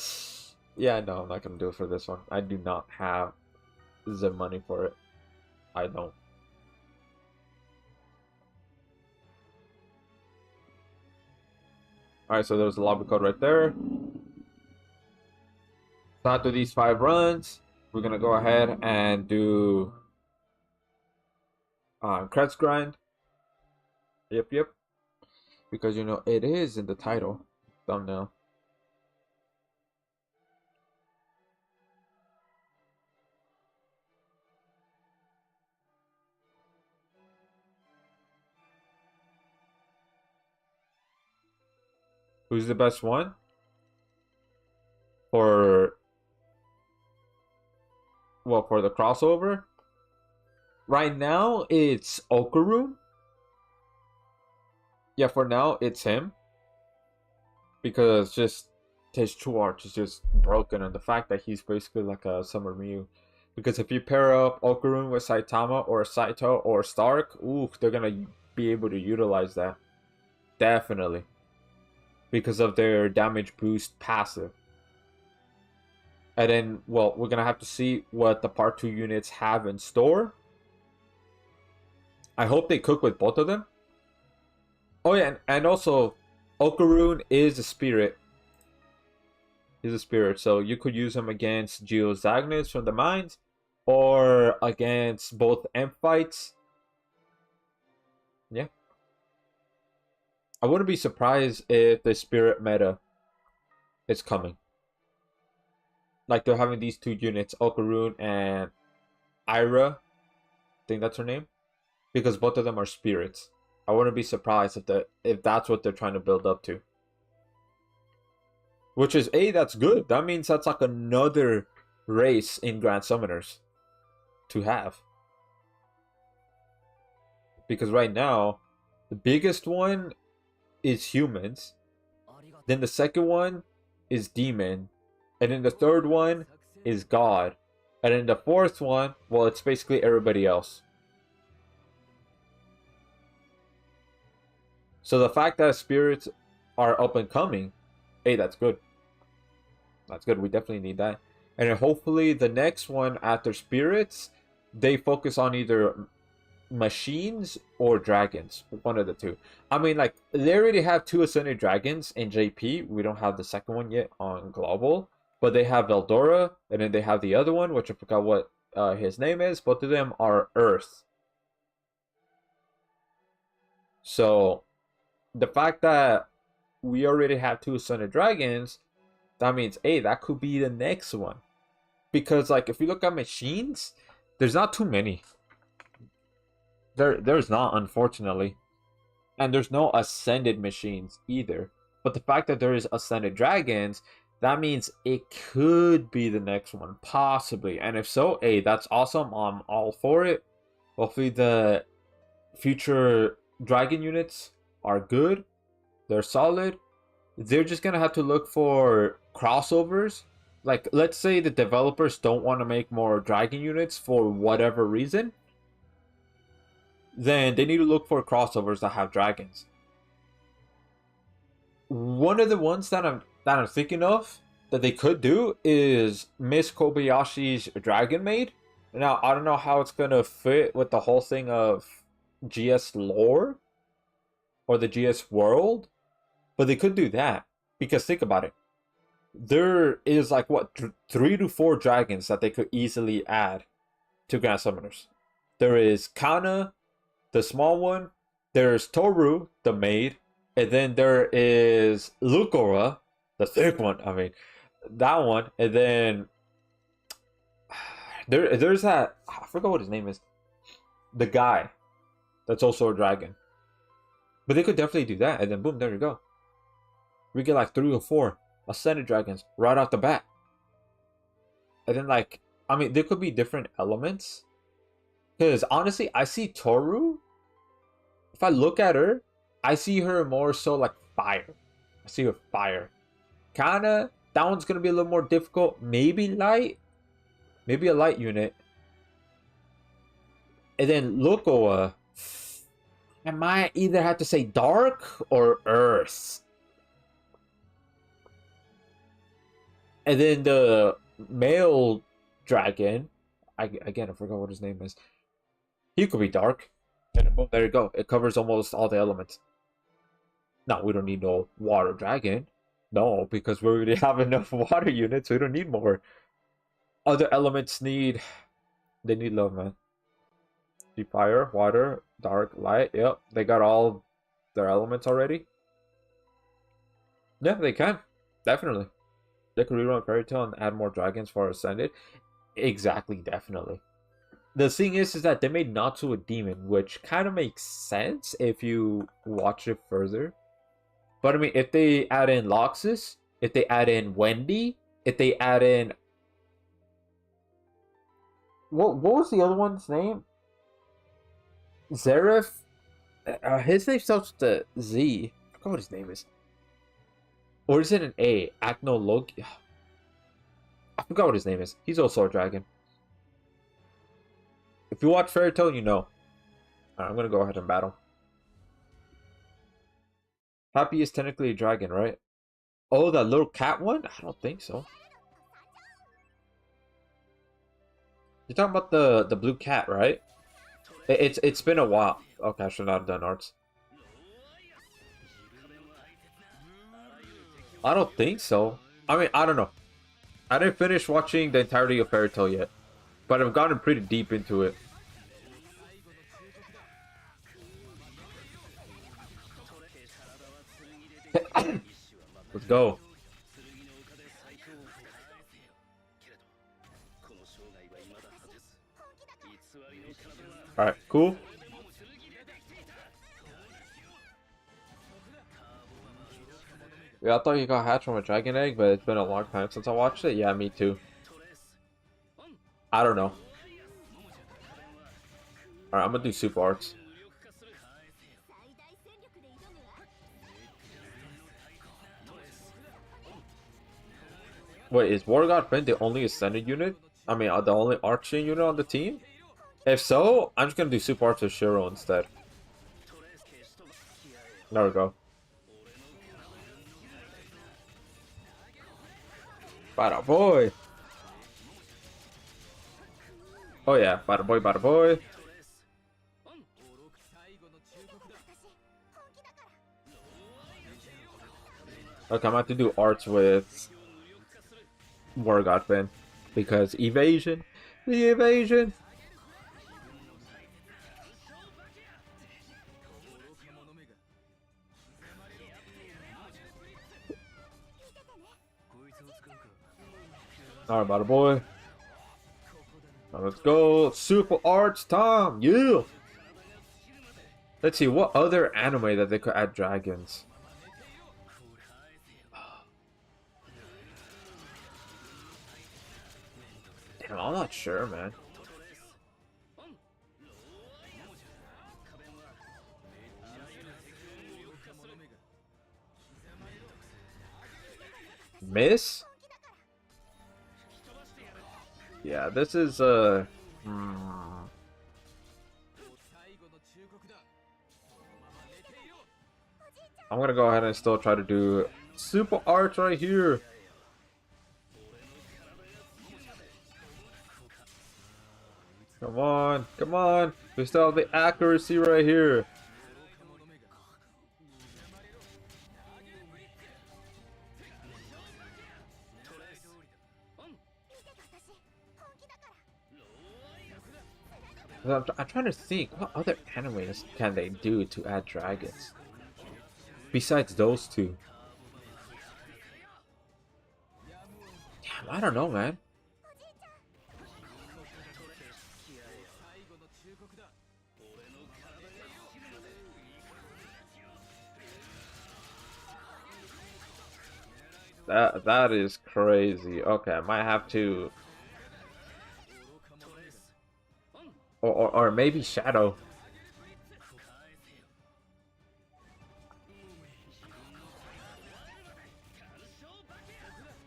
yeah, no, I'm not gonna do it for this one. I do not have the money for it. I don't. Alright, so there's the lobby code right there. So after these 5 runs, we're gonna go ahead and do Crest grind. Yep. Because you know it is in the title thumbnail. Who's the best one? For for the crossover? Right now it's Okaru. Yeah, for now it's him. Because just his true art is just broken, and the fact that he's basically like a Summer Mew. Because if you pair up Okaru with Saitama or Saito or Stark, ooh, they're gonna be able to utilize that. Definitely. Because of their damage boost passive. And then, well, we're gonna have to see what the part 2 units have in store. I hope they cook with both of them. Oh yeah, and also Okaru is a spirit. He's a spirit, so you could use him against Geozagnus from the mines, or against both Amphites. Yeah. I wouldn't be surprised if the spirit meta is coming. Like they're having these 2 units, Okaru and Ira. I think that's her name. Because both of them are spirits. I wouldn't be surprised if that's what they're trying to build up to. Which is, that's good. That means that's like another race in Grand Summoners to have. Because right now, the biggest one is humans. Then the second one is demon. And then the third one is god. And then the fourth one, well, it's basically everybody else. So the fact that spirits are up and coming, that's good. That's good. We definitely need that. And then hopefully the next one after spirits, they focus on either machines or dragons. One of the two. I mean, like, they already have 2 Ascended Dragons in JP. We don't have the second one yet on Global. But they have Veldora, and then they have the other one, which I forgot what his name is. Both of them are Earth. So the fact that we already have 2 Ascended Dragons, that means, that could be the next one. Because, like, if you look at machines, there's not too many. There's not, unfortunately. And there's no Ascended machines either. But the fact that there is Ascended Dragons, that means it could be the next one, possibly. And if so, that's awesome. I'm all for it. Hopefully the future dragon units are good. They're solid. They're just gonna have to look for crossovers. Like, let's say the developers don't want to make more dragon units for whatever reason. Then they need to look for crossovers that have dragons. One of the ones that I'm thinking of that they could do is Miss Kobayashi's Dragon Maid. Now, I don't know how it's gonna fit with the whole thing of GS lore or the GS world, but they could do that. Because think about it. There is like, what, 3 to 4 dragons that they could easily add to Grand Summoners. There is Kana, the small one. There's Toru, the maid. And then there is Lucora, the thick one. I mean, that one. And then there's that, I forgot what his name is. The guy that's also a dragon. But they could definitely do that. And then boom, there you go. We get like 3 or 4 Ascended Dragons right off the bat. And then, like, I mean, there could be different elements. Because honestly, I see Toru. If I look at her, I see her more so like fire. I see her fire. Kinda, that one's going to be a little more difficult. Maybe light. Maybe a light unit. And then Lokoa, I might either have to say dark or earth. And then the male dragon, again, I forgot what his name is. He could be dark. And boom, there you go. It covers almost all the elements. Now, we don't need no water dragon. No, because we already have enough water units. We don't need more. Other elements need... They need love, man. Deep fire, water, dark, light. Yep, they got all their elements already. Yeah, they can. Definitely. They could rerun Fairy Tail and add more dragons for Ascended. Exactly, definitely. The thing is that they made Natsu a demon, which kind of makes sense if you watch it further. But I mean, if they add in Loxus, if they add in Wendy, if they add in... What was the other one's name? Zareth? His name starts with a Z. I forgot what his name is. Or is it an A? Acnolog... I forgot what his name is. He's also a dragon. If you watch Fairy Tail, you know. Alright, I'm gonna go ahead and battle. Happy is technically a dragon, right? Oh, that little cat one? I don't think so. You're talking about the blue cat, right? It's been a while. Okay, I should not have done arts. I don't think so. I mean, I don't know. I didn't finish watching the entirety of Fairy Tail yet, but I've gotten pretty deep into it. Let's go. Alright, cool. Yeah, I thought you got hatched from a dragon egg, but it's been a long time since I watched it. Yeah, me too. I don't know. Alright, I'm gonna do super arts. Wait, is War God Finn the only ascended unit? I mean, the only arching unit on the team? If so, I'm just gonna do super arts with Shiro instead. There we go. Bada boy. Oh yeah, bada boy, bada boy. Okay, I'm gonna have to do arts with War God Finn because evasion, the evasion. Alright, bada boy. Now let's go. Super arts time. Yeah. Let's see what other anime that they could add dragons. Damn, I'm not sure, man. Miss? Yeah, this is I'm gonna go ahead and still try to do super arts right here. Come on, come on. We still have the accuracy right here. I'm trying to think, what other animes can they do to add dragons? Besides those two. Damn, I don't know, man. That is crazy. Okay, I might have to... Or maybe Shadow.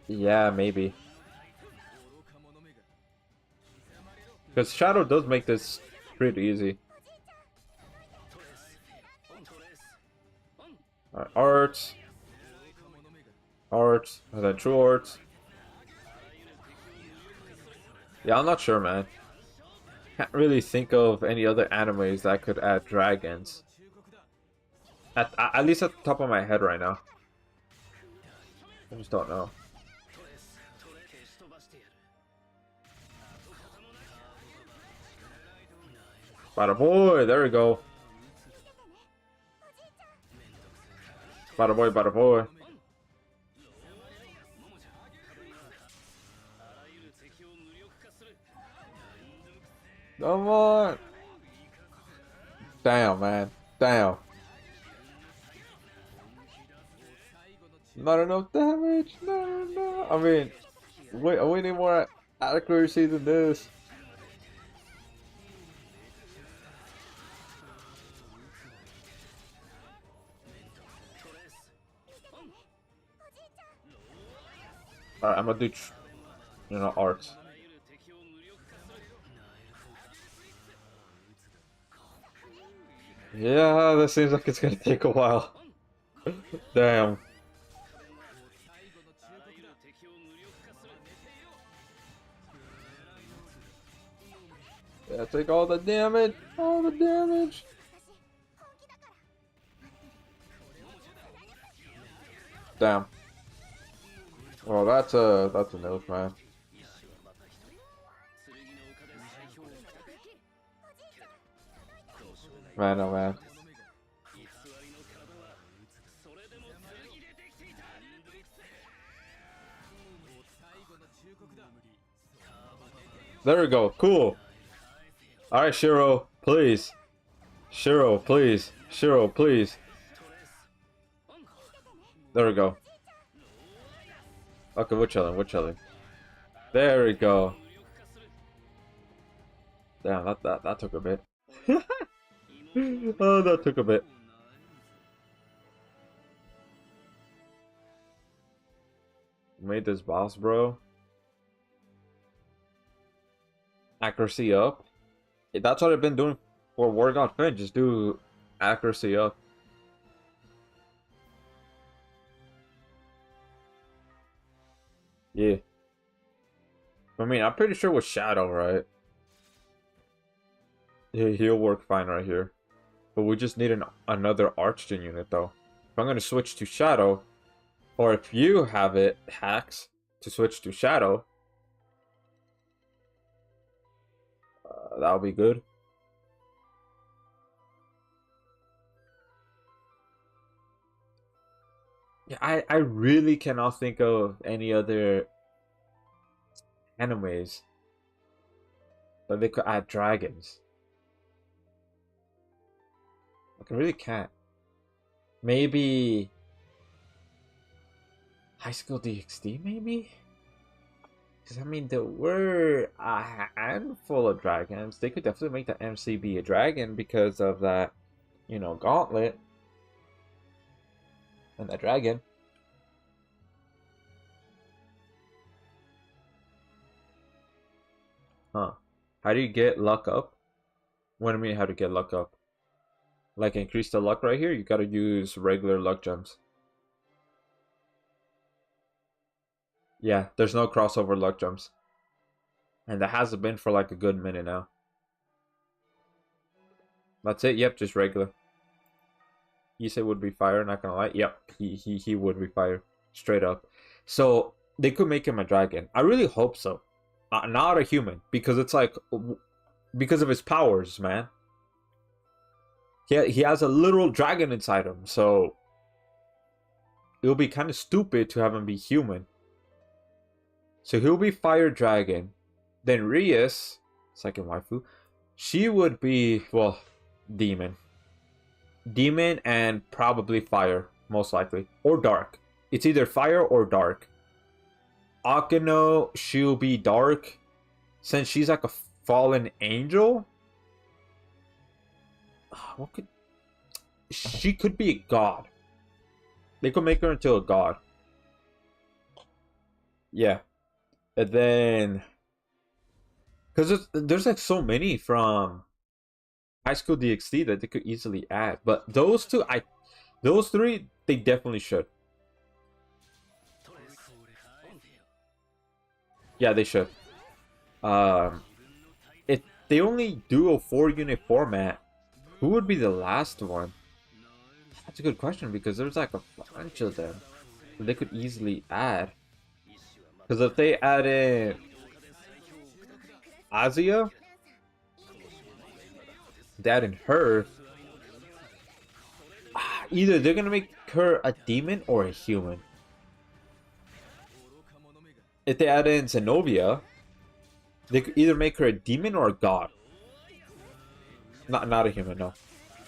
Yeah, maybe. Because Shadow does make this pretty easy. Alright, arts. Arts. And then true arts. Yeah, I'm not sure, man. Can't really think of any other animes that could add dragons. At least at the top of my head right now. I just don't know. Bada boy, there we go. Bada boy, bada boy. Come on. Damn, man. Damn. Not enough damage. No, no. I mean, we need more accuracy than this. Alright, I'm gonna do, arts. Yeah, that seems like it's gonna take a while. Damn. Yeah, take all the damage. All the damage. Damn. Well, that's a note, man. Man, oh man. There we go. Cool. Alright, Shiro, please. Shiro, please. Shiro, please. There we go. Okay, we're chilling, we're chilling. There we go. Damn, that took a bit. Oh, that took a bit. Made this boss, bro. Accuracy up. That's what I've been doing for War God Finn. Just do accuracy up. Yeah. I mean, I'm pretty sure with Shadow, right? Yeah, he'll work fine right here. But we just need another Archgen unit, though. If I'm going to switch to Shadow, or if you have it, hacks, to switch to Shadow, that'll be good. Yeah, I really cannot think of any other animes that they could add dragons. Like, I really can't. Maybe High School DxD, maybe? Because, I mean, there were a handful of dragons. They could definitely make the MC be a dragon because of that, gauntlet. And the dragon. Huh. How do you get luck up? What do you mean how to get luck up? Like increase the luck right here? You gotta use regular luck gems. Yeah, there's no crossover luck gems. And that hasn't been for like a good minute now. That's it, yep, just regular. You say would be fire, not gonna lie. Yep, he would be fire. Straight up. So they could make him a dragon. I really hope so. Not a human. Because it's like, because of his powers, man. He has a literal dragon inside him. So it would be kind of stupid to have him be human. So he'll be fire dragon. Then Rias, second waifu, she would be, well, demon. Demon and probably fire, most likely. Or dark. It's either fire or dark. Akeno, she'll be dark. Since she's like a fallen angel. What could... She could be a god. They could make her into a god. Yeah. And then... Because there's like so many from High School DxD that they could easily add. But those three, they definitely should. Yeah, they should. If they only do a 4-unit format, who would be the last one? That's a good question because there's like a bunch of them they could easily add. Because if they add in Azia, that and her, either they're gonna make her a demon or a human. If they add in Zenobia, they could either make her a demon or a god. Not a human, no.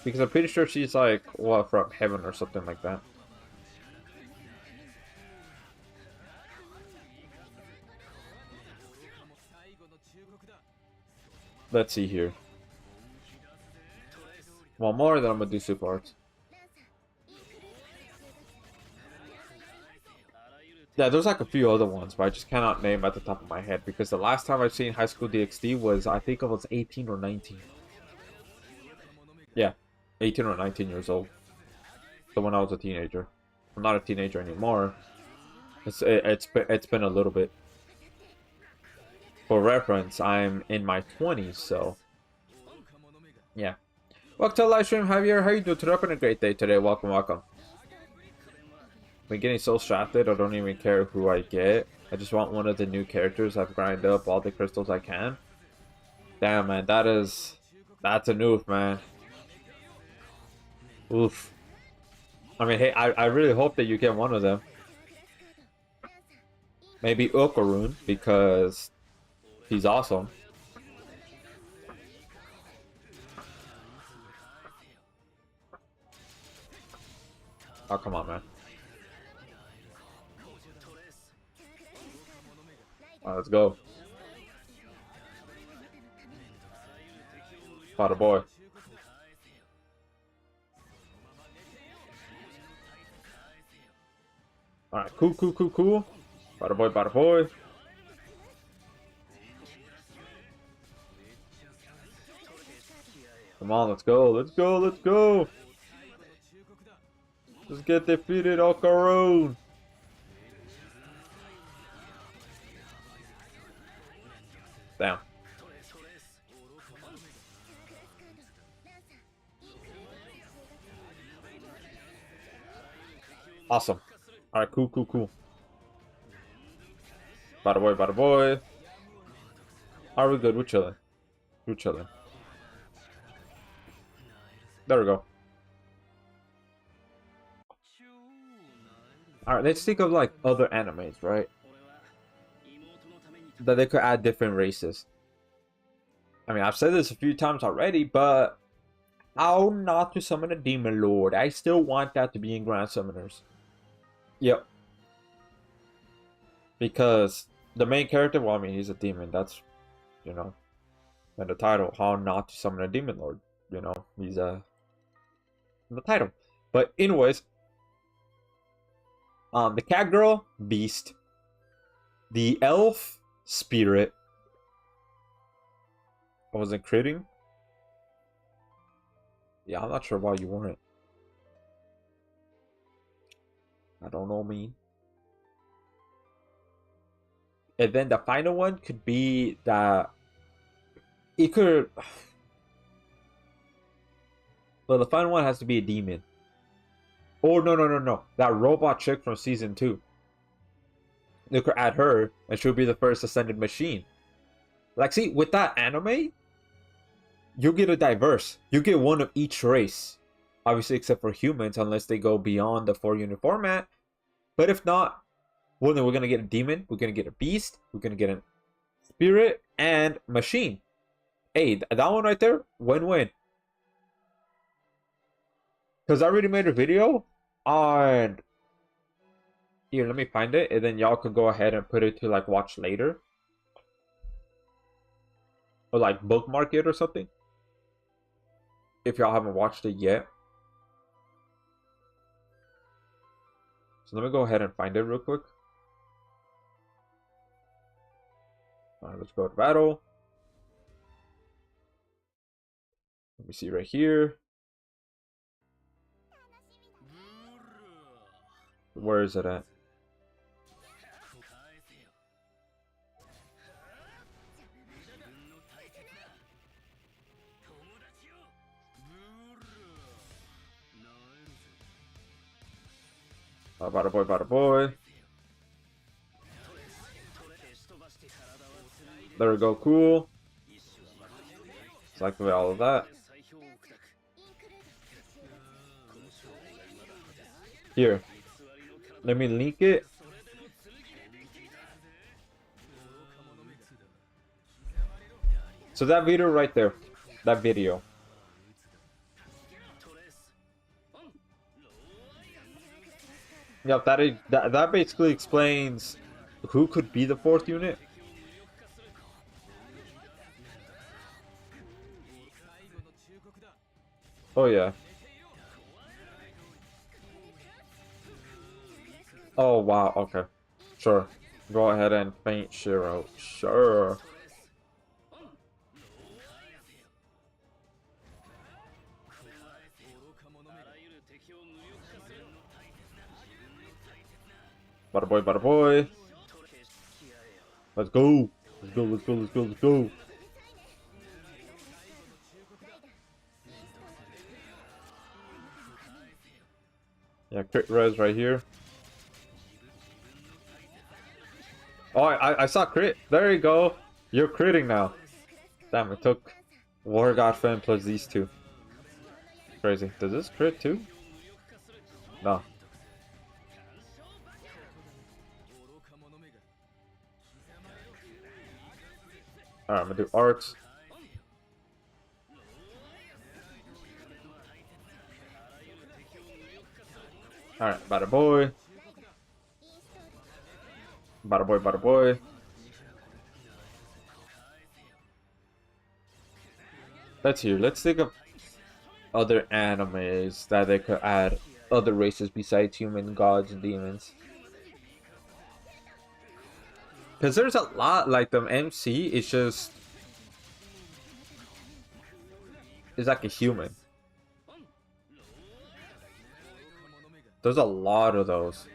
Because I'm pretty sure she's like, well, from heaven or something like that. Let's see here. One more, then I'm gonna do super arts. Yeah, there's like a few other ones, but I just cannot name at the top of my head because the last time I've seen High School DxD was, I think I was 18 or 19. Yeah, 18 or 19 years old. So when I was a teenager. I'm not a teenager anymore. It's been a little bit. For reference, I'm in my 20s, so yeah. Welcome to the live stream, Javier. How you doing today? Having a great day today. Welcome, welcome. I'm getting so distracted, I don't even care who I get. I just want one of the new characters. I've grinded up all the crystals I can. Damn, man, that's a noof, man. Oof. I mean, hey, I really hope that you get one of them. Maybe Okaroon, because he's awesome. Oh, come on, man. Alright, let's go. Bada boy. Alright, cool. Bada boy, bada boy. Come on, let's go. Let's get defeated, Okaroon. Damn. Awesome. Alright, cool. Bada boy. Are we good? We're chilling. There we go. Alright, let's think of like other animes, right? That they could add different races. I mean, I've said this a few times already, but how not to summon a demon lord? I still want that to be in Grand Summoners. Yep. Because the main character, well, I mean, he's a demon. That's, you know, in the title, how not to summon a demon lord. You know, he's in the title. But anyways, the cat girl, beast. The elf, spirit. I wasn't critting. Yeah, I'm not sure why you weren't. I don't know, me. And then the final one could be that it could. Well, the final one has to be a demon. Oh, no. That robot chick from season 2. They could add her, and she'll be the first ascended machine. Like, see, with that anime, you get a diverse. You get one of each race. Obviously, except for humans, unless they go beyond the 4-unit format. But if not, well, then we're going to get a demon, we're going to get a beast, we're going to get a spirit, and machine. Hey, that one right there, win-win. Because I already made a video on... Here, let me find it, and then y'all could go ahead and put it to, like, watch later. Or, like, bookmark it or something. If y'all haven't watched it yet. So let me go ahead and find it real quick. Alright, let's go to battle. me see right here. Where is it at? Oh, bada boy, bada boy. There we go, cool. Select all of that. Here. Let me link it. So that video right there. That video. Yep, that basically explains who could be the fourth unit. Oh yeah. Oh wow, okay. Sure. Go ahead and faint Shiro. Sure. Bada boy, bada boy. Let's go. Let's go, let's go, let's go, let's go. Yeah, crit res right here. Oh, I saw crit. There you go. You're critting now. Damn, it took War God Fan plus these two. Crazy. Does this crit too? No. Alright, I'm gonna do arcs. Alright, bada boy. Bada boy, bada boy. Let's hear. Let's think of other animes that they could add other races besides human, gods, and demons. Because there's a lot, like the MC is just... It's like a human. There's a lot of those.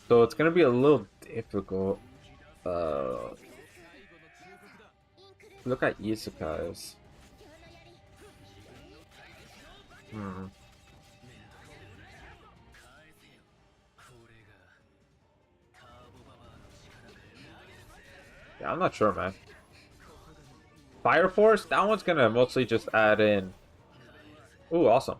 So it's gonna be a little difficult. Look at isekais. Yeah, I'm not sure, man. Fire Force? That one's gonna mostly just add in. Ooh, awesome.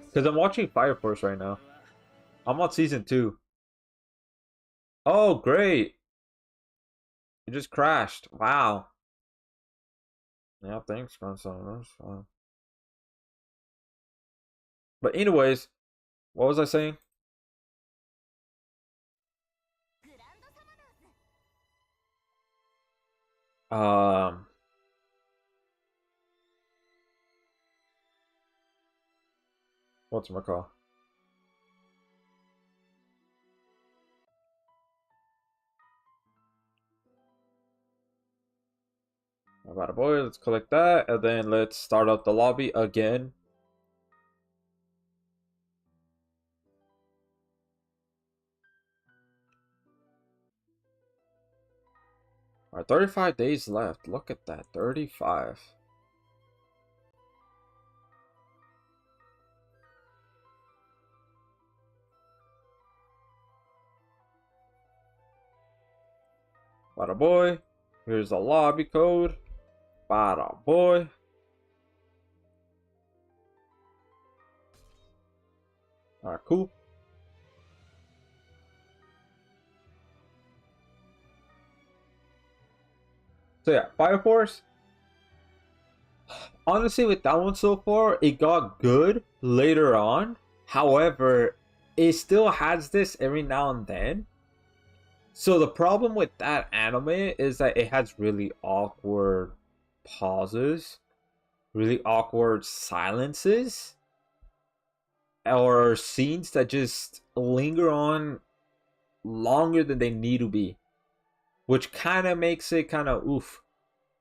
Because I'm watching Fire Force right now. I'm on season 2. Oh, great. It just crashed. Wow. Yeah, thanks, grandson. But anyways, what was I saying? What's my call? About a boy, let's collect that, and then let's start up the lobby again. Alright, 35 days left. Look at that, 35. Bada boy. Here's the lobby code. Bada boy. Alright, cool. So yeah, Fire Force. Honestly, with that one so far, it got good later on. However, it still has this every now and then. So the problem with that anime is that it has really awkward pauses, really awkward silences, or scenes that just linger on longer than they need to be. which kind of makes it kind of oof.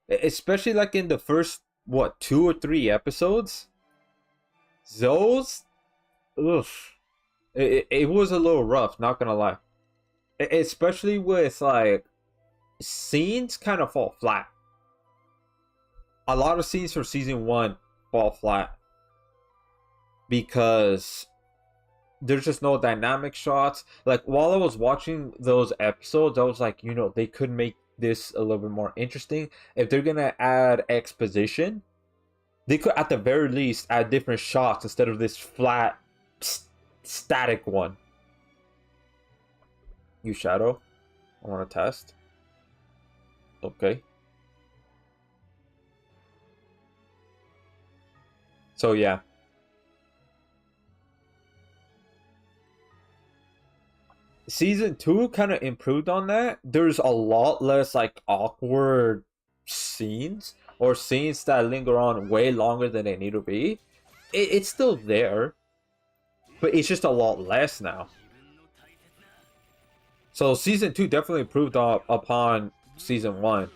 Especially like in the first what 2 or 3 episodes. Those, oof, it was a little rough. Not gonna lie, especially with like scenes kind of fall flat. A lot of scenes from season one fall flat because there's just no dynamic shots. Like while I was watching those episodes, I was like, they could make this a little bit more interesting. If they're gonna add exposition, they could at the very least add different shots instead of this flat, static one. You shadow? I want to test. Okay. So yeah. Season 2 kind of improved on that. There's a lot less like awkward scenes or scenes that linger on way longer than they need to be. It's still there, but it's just a lot less now. So season 2 definitely improved upon season 1.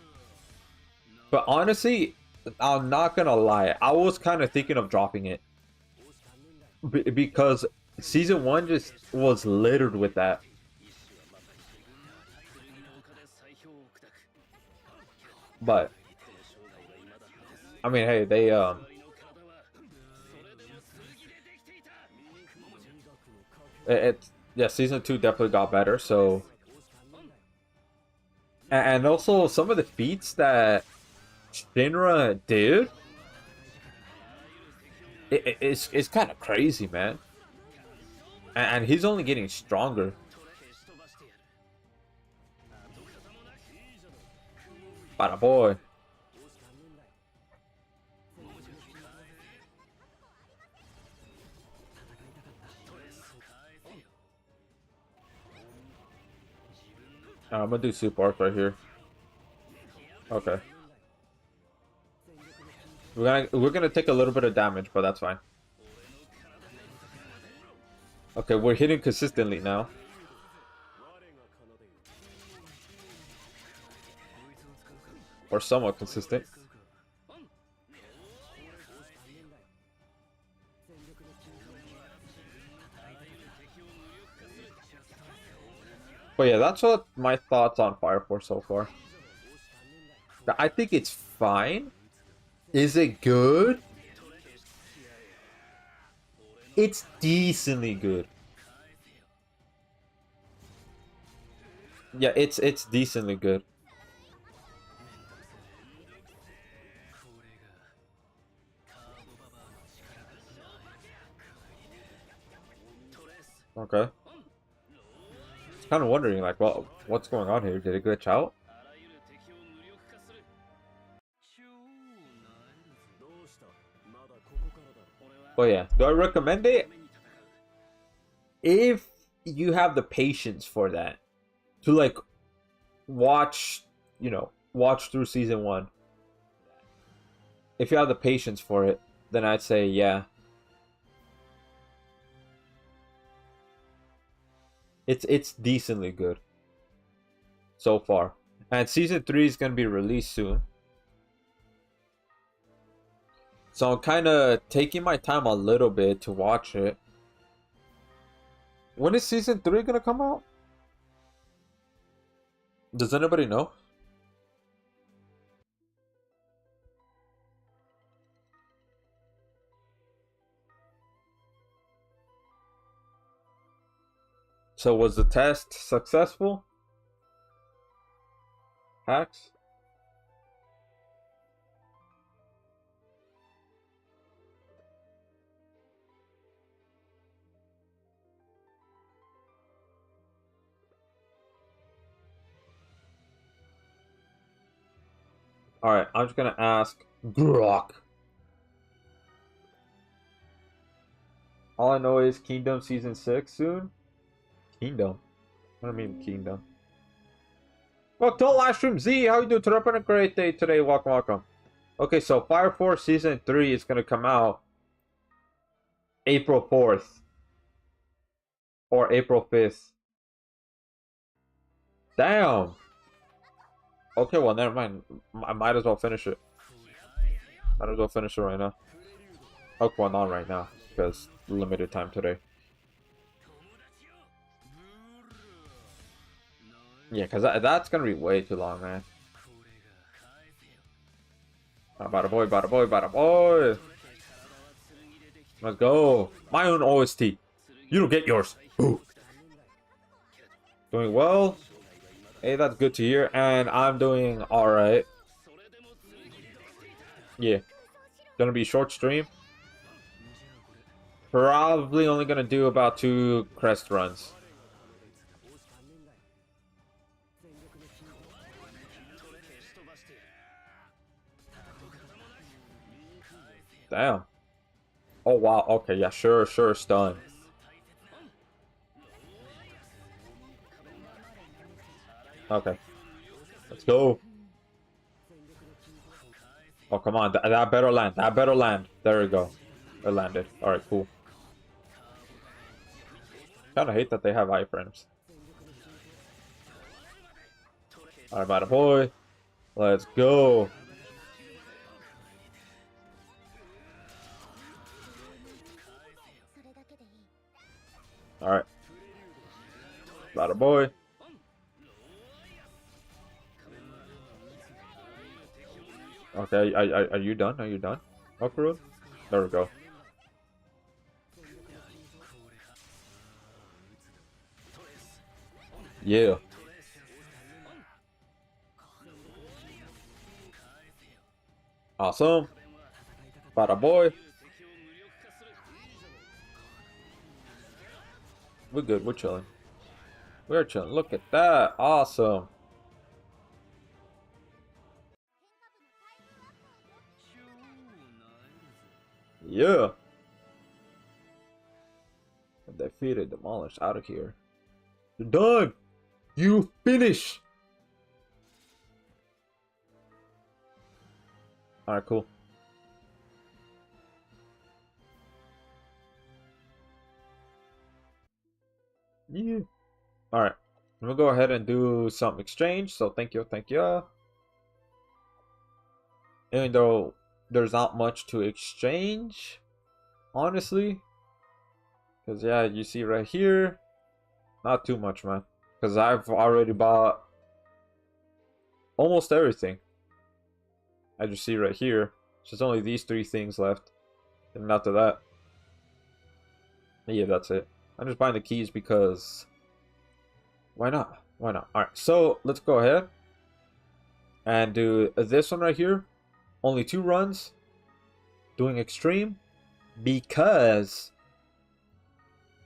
But honestly, I'm not gonna lie, I was kind of thinking of dropping it because season 1 just was littered with that. But I mean, hey, they yeah, season 2 definitely got better. So, and also some of the feats that Shinra did, it's kind of crazy, man. And he's only getting stronger. Bada boy. I'm gonna do super arc right here. Okay. We're gonna take a little bit of damage, but that's fine. Okay, we're hitting consistently now. Or somewhat consistent. But yeah, that's what my thoughts on Fire Force so far. I think it's fine. Is it good? It's decently good. Yeah, it's decently good. Okay. Kind of wondering, like, well, what's going on here? Did it glitch out? Oh yeah, do I recommend it? If you have the patience for that, to like watch, watch through season 1. If you have the patience for it, then I'd say yeah. It's decently good so far. And season 3 is gonna be released soon. So I'm kind of taking my time a little bit to watch it. When is season 3 gonna come out? Does anybody know? So was the test successful? Hacks? Alright, I'm just gonna ask Grok. All I know is Kingdom Season 6 soon. Kingdom? What do I mean Kingdom? Welcome to live stream Z. How you doing today? Having a great day today. Welcome, welcome. Okay, so Fire Force Season 3 is gonna come out April 4th. Or April 5th. Damn. Okay, well, never mind. I might as well finish it. Might as well finish it right now. Hook one on right now because limited time today. Yeah, because that's gonna be way too long, man. Bada boy, bada boy, bada boy. Let's go. My own OST. You don't get yours. Ooh. Doing well. Hey, that's good to hear. And I'm doing alright. Yeah. Gonna be short stream. Probably only gonna do about 2 Crest runs. Damn. Oh, wow. Okay, yeah, sure, stun. Okay. Let's go. Oh, come on. That better land. That better land. There we go. It landed. Alright, cool. Kinda hate that they have iframes. Alright, bada boy. Let's go. Alright. Bada boy. Okay, are you done? Are you done? Okarun? There we go. Yeah. Awesome. Bada boy. We're good. We're chilling. We're chilling. Look at that. Awesome. Yeah. Defeated, demolished, out of here. You're done. You finish. Alright, cool. Yeah. Alright. I'm gonna go ahead and do some exchange. So thank you, thank you. Even though there's not much to exchange, honestly. Because, yeah, you see right here, not too much, man. Because I've already bought almost everything. As you see right here, there's only these 3 things left. And after that, yeah, that's it. I'm just buying the keys because why not? Why not? Alright, so let's go ahead and do this one right here. Only 2 runs. Doing extreme because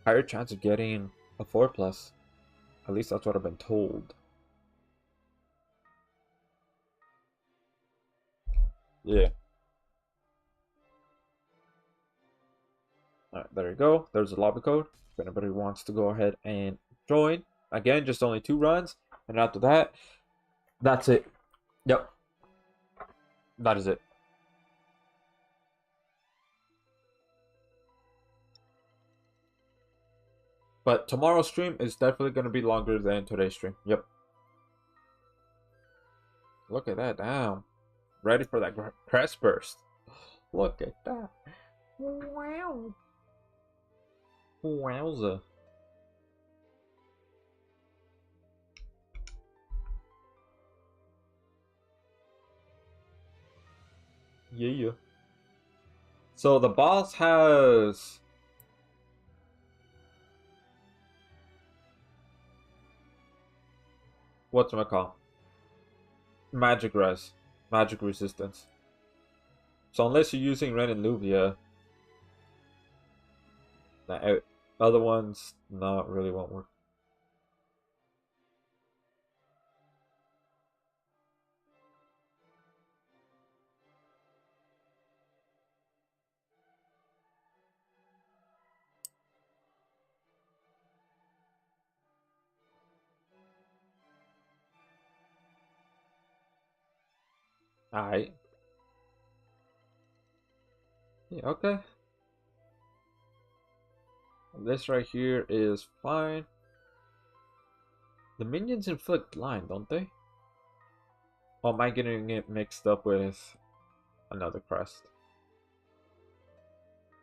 higher chance of getting a 4+. At least that's what I've been told. Yeah. Alright, there you go. There's the lobby code. If anybody wants to go ahead and join. Again, just only 2 runs. And after that, that's it. Yep. That is it. But tomorrow's stream is definitely going to be longer than today's stream. Yep. Look at that. Damn. Ready for that Crest burst. Look at that. Wow. Wowza. Yeah. So the boss has whatchamacall? Magic resistance. So unless you're using Ren and Luvia, the other ones not really won't work. Alright. Yeah, okay. This right here is fine. The minions inflict blind, don't they? Oh, am I getting it mixed up with another Crest?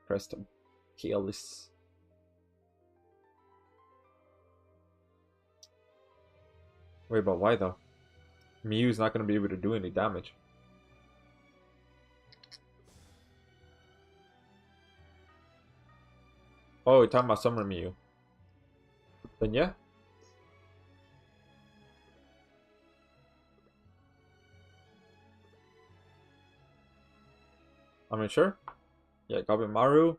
Crest Kalis. Wait, but why though? Mew's not going to be able to do any damage. Oh, you're talking about Summer Mew. Then yeah. I mean, sure. Yeah, Gabimaru.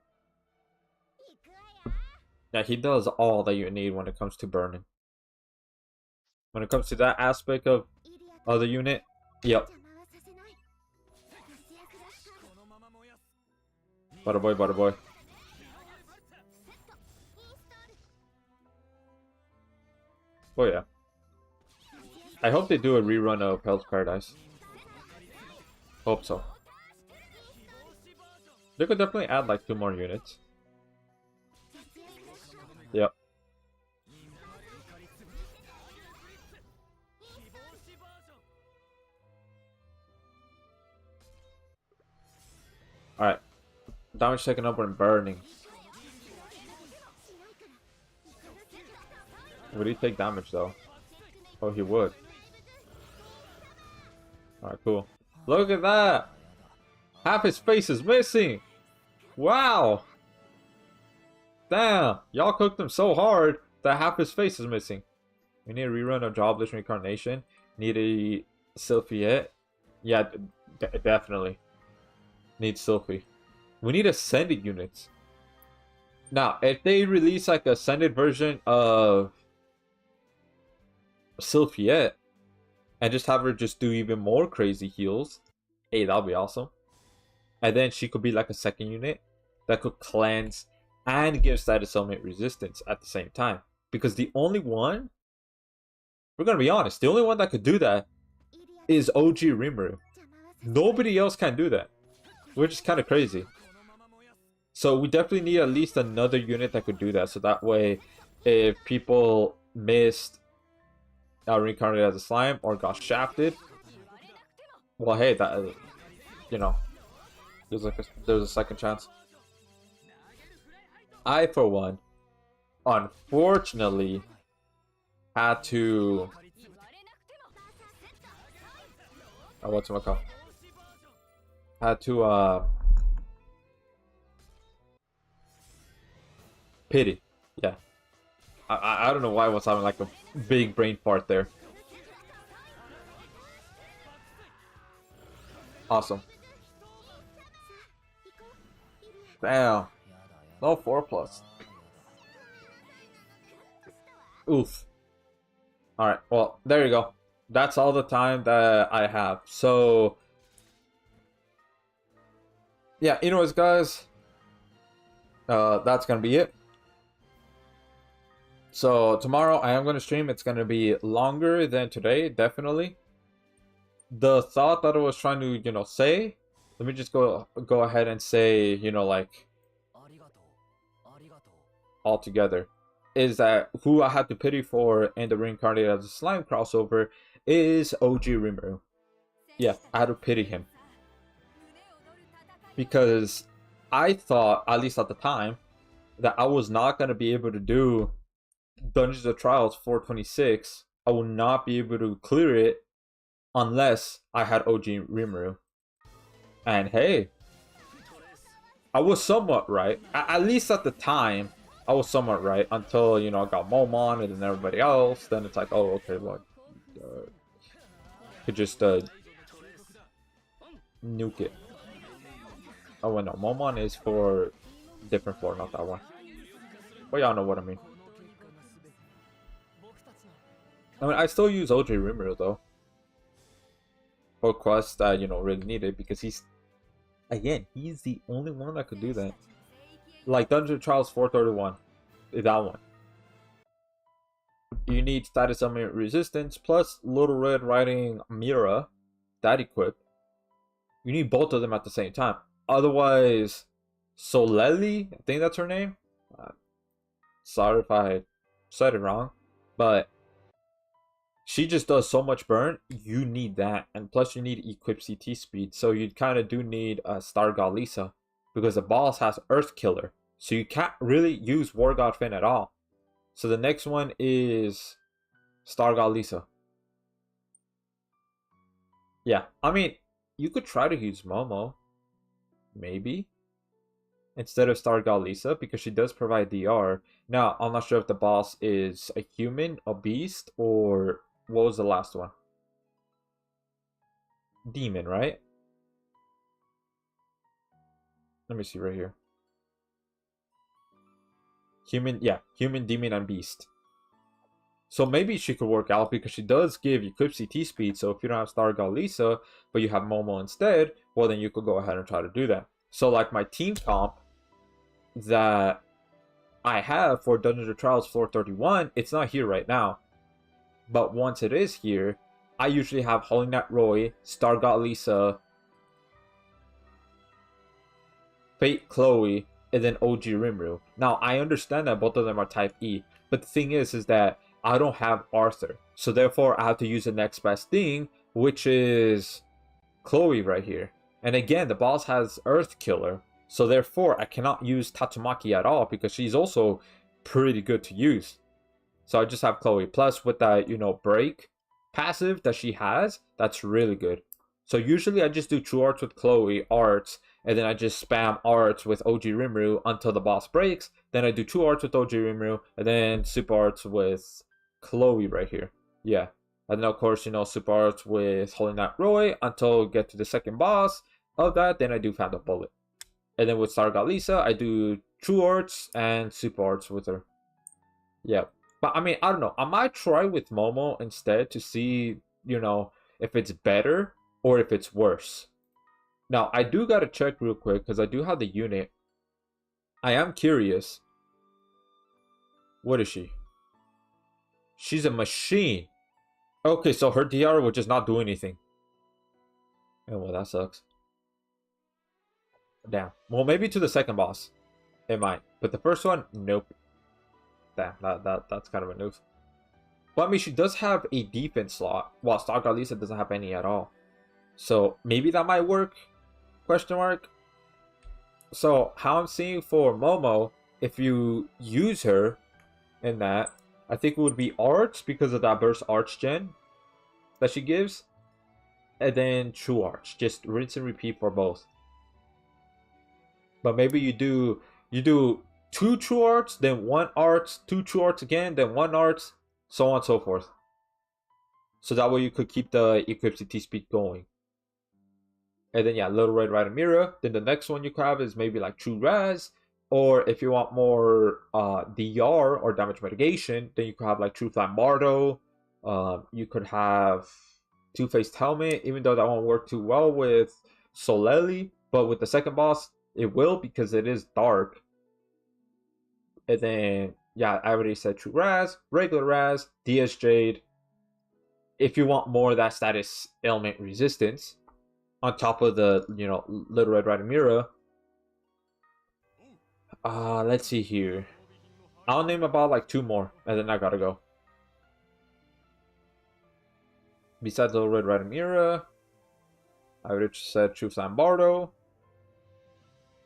Yeah, he does all that you need when it comes to burning. When it comes to that aspect of the unit, yep. Butter boy, butter boy. Oh yeah. I hope they do a rerun of Hell's Paradise. Hope so. They could definitely add like 2 more units. Yep. Alright. Damage taken up when burning. Would he take damage though? Oh, he would. Alright, cool. Look at that! Half his face is missing! Wow! Damn! Y'all cooked him so hard that half his face is missing. We need a rerun of Jobless Reincarnation. Need a Sylphiette. Yeah, definitely. Need Sylphie. We need Ascended units. Now, if they release like a Ascended version of Sylphiette and just have her just do even more crazy heals, hey, that'll be awesome. And then she could be like a second unit that could cleanse and give status element resistance at the same time. Because the only one, we're gonna be honest, the only one that could do that is OG Rimuru. Nobody else can do that, which is kind of crazy. So we definitely need at least another unit that could do that. So that way, if people missed reincarnated as a slime or got shafted, well, hey, that, you know, there's a second chance. I, for one, unfortunately, had to. What's my call? Had to pity. Yeah. I don't know why I was having like a big brain fart there. Awesome. Damn. No 4+. Oof. Alright, well, there you go. That's all the time that I have. So, yeah, anyways, guys, that's gonna be it. So tomorrow I am gonna stream. It's gonna be longer than today, definitely. The thought that I was trying to, say, let me just go ahead and say, like, all together, is that who I had to pity for in the Reincarnated as a Slime crossover is OG Rimuru. Yeah, I had to pity him. Because I thought, at least at the time, that I was not going to be able to do Dungeons of Trials 426. I would not be able to clear it unless I had OG Rimuru. And hey, I was somewhat right. At least at the time, I was somewhat right until, I got Momon and then everybody else. Then it's like, oh, okay, well, could just nuke it. Oh, wait, no, Momon is for different floor, not that one. Well, y'all know what I mean. I mean, I still use OJ Rimuru though. For quests that, really need it, because he's the only one that could do that. Like Dungeon Trials 431. That one. You need status element resistance plus Little Red Riding Mira, that equip. You need both of them at the same time. Otherwise, Soleli, I think that's her name. Sorry if I said it wrong, but she just does so much burn. You need that, and plus you need equip CT speed. So you kind of do need a Star God Lisa because the boss has Earth Killer, so you can't really use War God Finn at all. So the next one is Star God Lisa. Yeah, I mean, you could try to use Momo, maybe, instead of Star God Lisa, because she does provide DR. Now, I'm not sure if the boss is a human, a beast, or what was the last one? Demon, right? Let me see right here. Human, yeah, human, demon, and beast. So maybe she could work out because she does give equip CT speed. So if you don't have Star God Lisa, but you have Momo instead, well then you could go ahead and try to do that. So like my team comp that I have for Dungeons and Trials floor 31, it's not here right now. But once it is here, I usually have Holy Knight Roy, Star God Lisa, Fate Chloe, and then OG Rimuru. Now I understand that both of them are type E, but the thing is that I don't have Arthur. So therefore I have to use the next best thing, which is Chloe right here. And again, the boss has Earth Killer. So therefore I cannot use Tatsumaki at all because she's also pretty good to use. So I just have Chloe. Plus with that, break passive that she has, that's really good. So usually I just do True Arts with Chloe, Arts, and then I just spam Arts with OG Rimuru until the boss breaks. Then I do True Arts with OG Rimuru, and then Super Arts with Chloe right here. Yeah. And then of course, Super Arts with Holy Knight Roy until we get to the second boss of that. Then I do Phantom Bullet. And then with Star God Lisa, I do True Arts and Super Arts with her. Yeah. But I mean, I don't know. I might try with Momo instead to see, if it's better or if it's worse. Now, I do gotta check real quick because I do have the unit. I am curious. What is she? She's a machine. Okay, so her DR will just not do anything. Oh, well, that sucks. Damn. Well, maybe to the second boss. It might. But the first one, nope. Damn, that's kind of a noof. But I mean, she does have a defense slot, while Star God Lisa doesn't have any at all. So maybe that might work? Question mark. So how I'm seeing for Momo, if you use her in that, I think it would be Arts because of that burst Arch gen that she gives, and then True Arch. Just rinse and repeat for both. But maybe you do 2 True Arts, then 1 Arts, 2 True Arts again, then 1 Arts, so on and so forth. So that way you could keep the equip CT speed going. And then yeah, Little Red Riding Mirror. Then the next one you could have is maybe like True Raz. Or if you want more DR or damage mitigation, then you could have like True Flambardo. You could have Two-Faced Helmet, even though that won't work too well with Soleli. But with the second boss, it will because it is dark. And then, yeah, I already said True Raz, regular Raz, DS Jade. If you want more of that status ailment resistance, on top of the, Little Red Riding Mirror. Let's see here. I'll name about like 2 more, and then I gotta go. Besides Little Red Riding Mirror, I already said True Flambardo.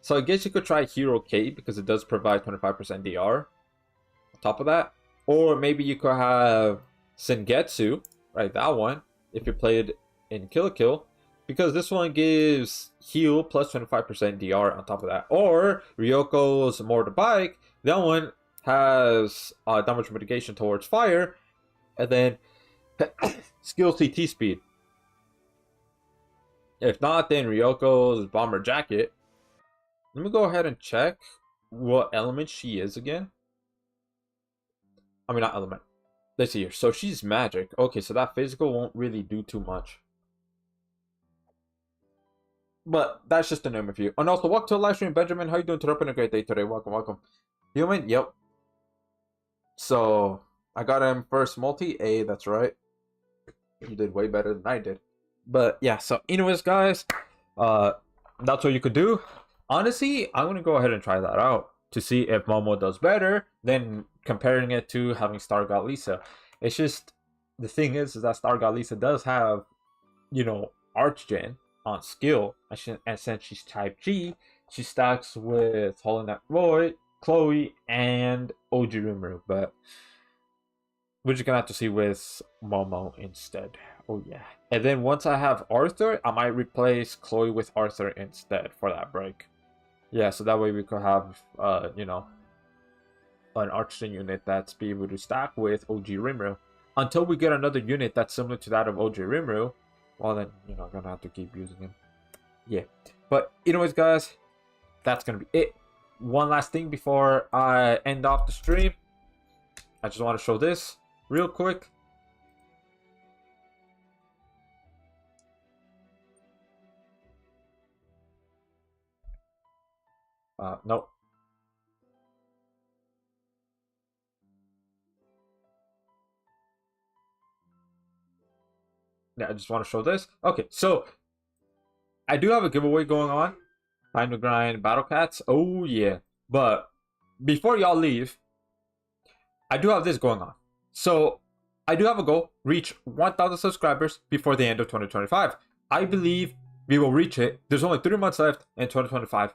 So I guess you could try Hero K because it does provide 25% DR. On top of that, or maybe you could have Sengetsu, right? That one, if you played in Kill la Kill. Because this one gives heal plus 25% DR on top of that. Or Ryoko's Motorbike. That one has damage mitigation towards fire. And then skill CT speed. If not, then Ryoko's Bomber Jacket. Let me go ahead and check what element she is again. I mean, not element. Let's see here. So she's magic. Okay, so that physical won't really do too much. But that's just a name of you. And also, welcome to the live stream, Benjamin. How you doing today? Hope a great day today. Welcome. Human? Yep. So, I got him first multi. That's right. You did way better than I did. But, yeah. So, anyways, guys. That's what you could do. Honestly, I'm going to go ahead and try that out. To see if Momo does better than comparing it to having Star God Lisa. It's just, the thing is that Star God Lisa does have, you know, Archgen on skill, and since she's type G, she stacks with Hollow Knight Void, Chloe, and OG Rimuru, but we're just gonna have to see with Momo instead. Oh yeah. And then once I have Arthur, I might replace Chloe with Arthur instead for that break. Yeah, so that way we could have you know, an Archgen unit that's be able to stack with OG Rimuru. Until we get another unit that's similar to that of OG Rimuru, well then, you know, I'm gonna have to keep using him. Yeah. But anyways, guys, that's gonna be it. One last thing before I end off the stream. I just want to show this real quick. Nope. Yeah, I just want to show this. Okay, so I do have a giveaway going on. Time to grind Battle Cats. Oh yeah. But before y'all leave, I do have this going on. So I do have a goal, reach 1,000 subscribers before the end of 2025. I believe we will reach it. There's only 3 months left in 2025.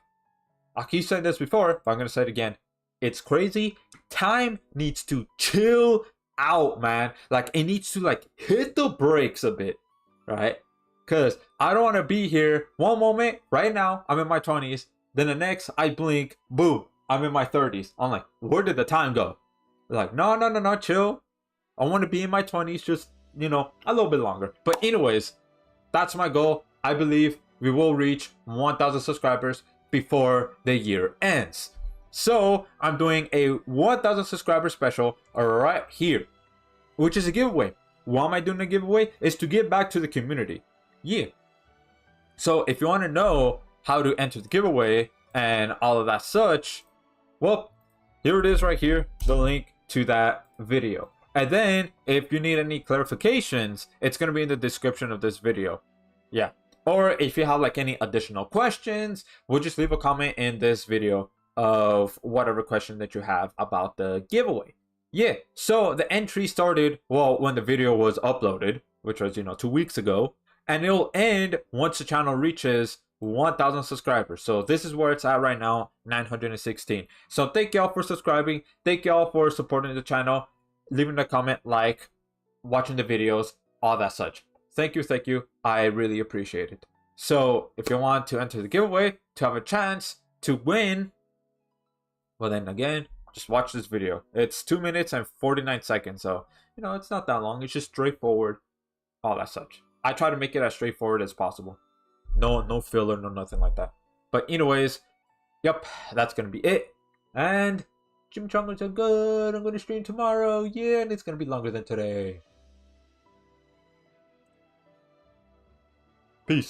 I keep saying this before, but I'm going to say it again. It's crazy. Time needs to chill out, man. Like, it needs to, like, hit the brakes a bit, right? Because I don't want to be here one moment, right now, I'm in my 20s. Then the next, I blink, boom, I'm in my 30s. I'm like, where did the time go? Like, no, chill. I want to be in my 20s, just, you know, a little bit longer. But anyways, that's my goal. I believe we will reach 1,000 subscribers before the year ends. So I'm doing a 1,000 subscriber special right here, which is a giveaway. Why am I doing a giveaway? Is to give back to the community. Yeah. So if you want to know how to enter the giveaway and all of that such, well, here it is right here, the link to that video. And then if you need any clarifications, it's going to be in the description of this video. Yeah. Or if you have like any additional questions, we'll just leave a comment in this video of whatever question that you have about the giveaway. Yeah, so the entry started, well, when the video was uploaded, which was, you know, 2 weeks ago, and it'll end once the channel reaches 1,000 subscribers. So this is where it's at right now, 916. So thank y'all for subscribing. Thank y'all for supporting the channel, leaving a comment, like, watching the videos, all that such. Thank you. I really appreciate it. So if you want to enter the giveaway to have a chance to win, well then again, just watch this video. It's 2 minutes and 49 seconds. So, you know, it's not that long. It's just straightforward, all that such. I try to make it as straightforward as possible. No filler, no nothing like that. But anyways, yep, that's going to be it. And chimichangas are good. I'm going to stream tomorrow. Yeah, and it's going to be longer than today. Peace.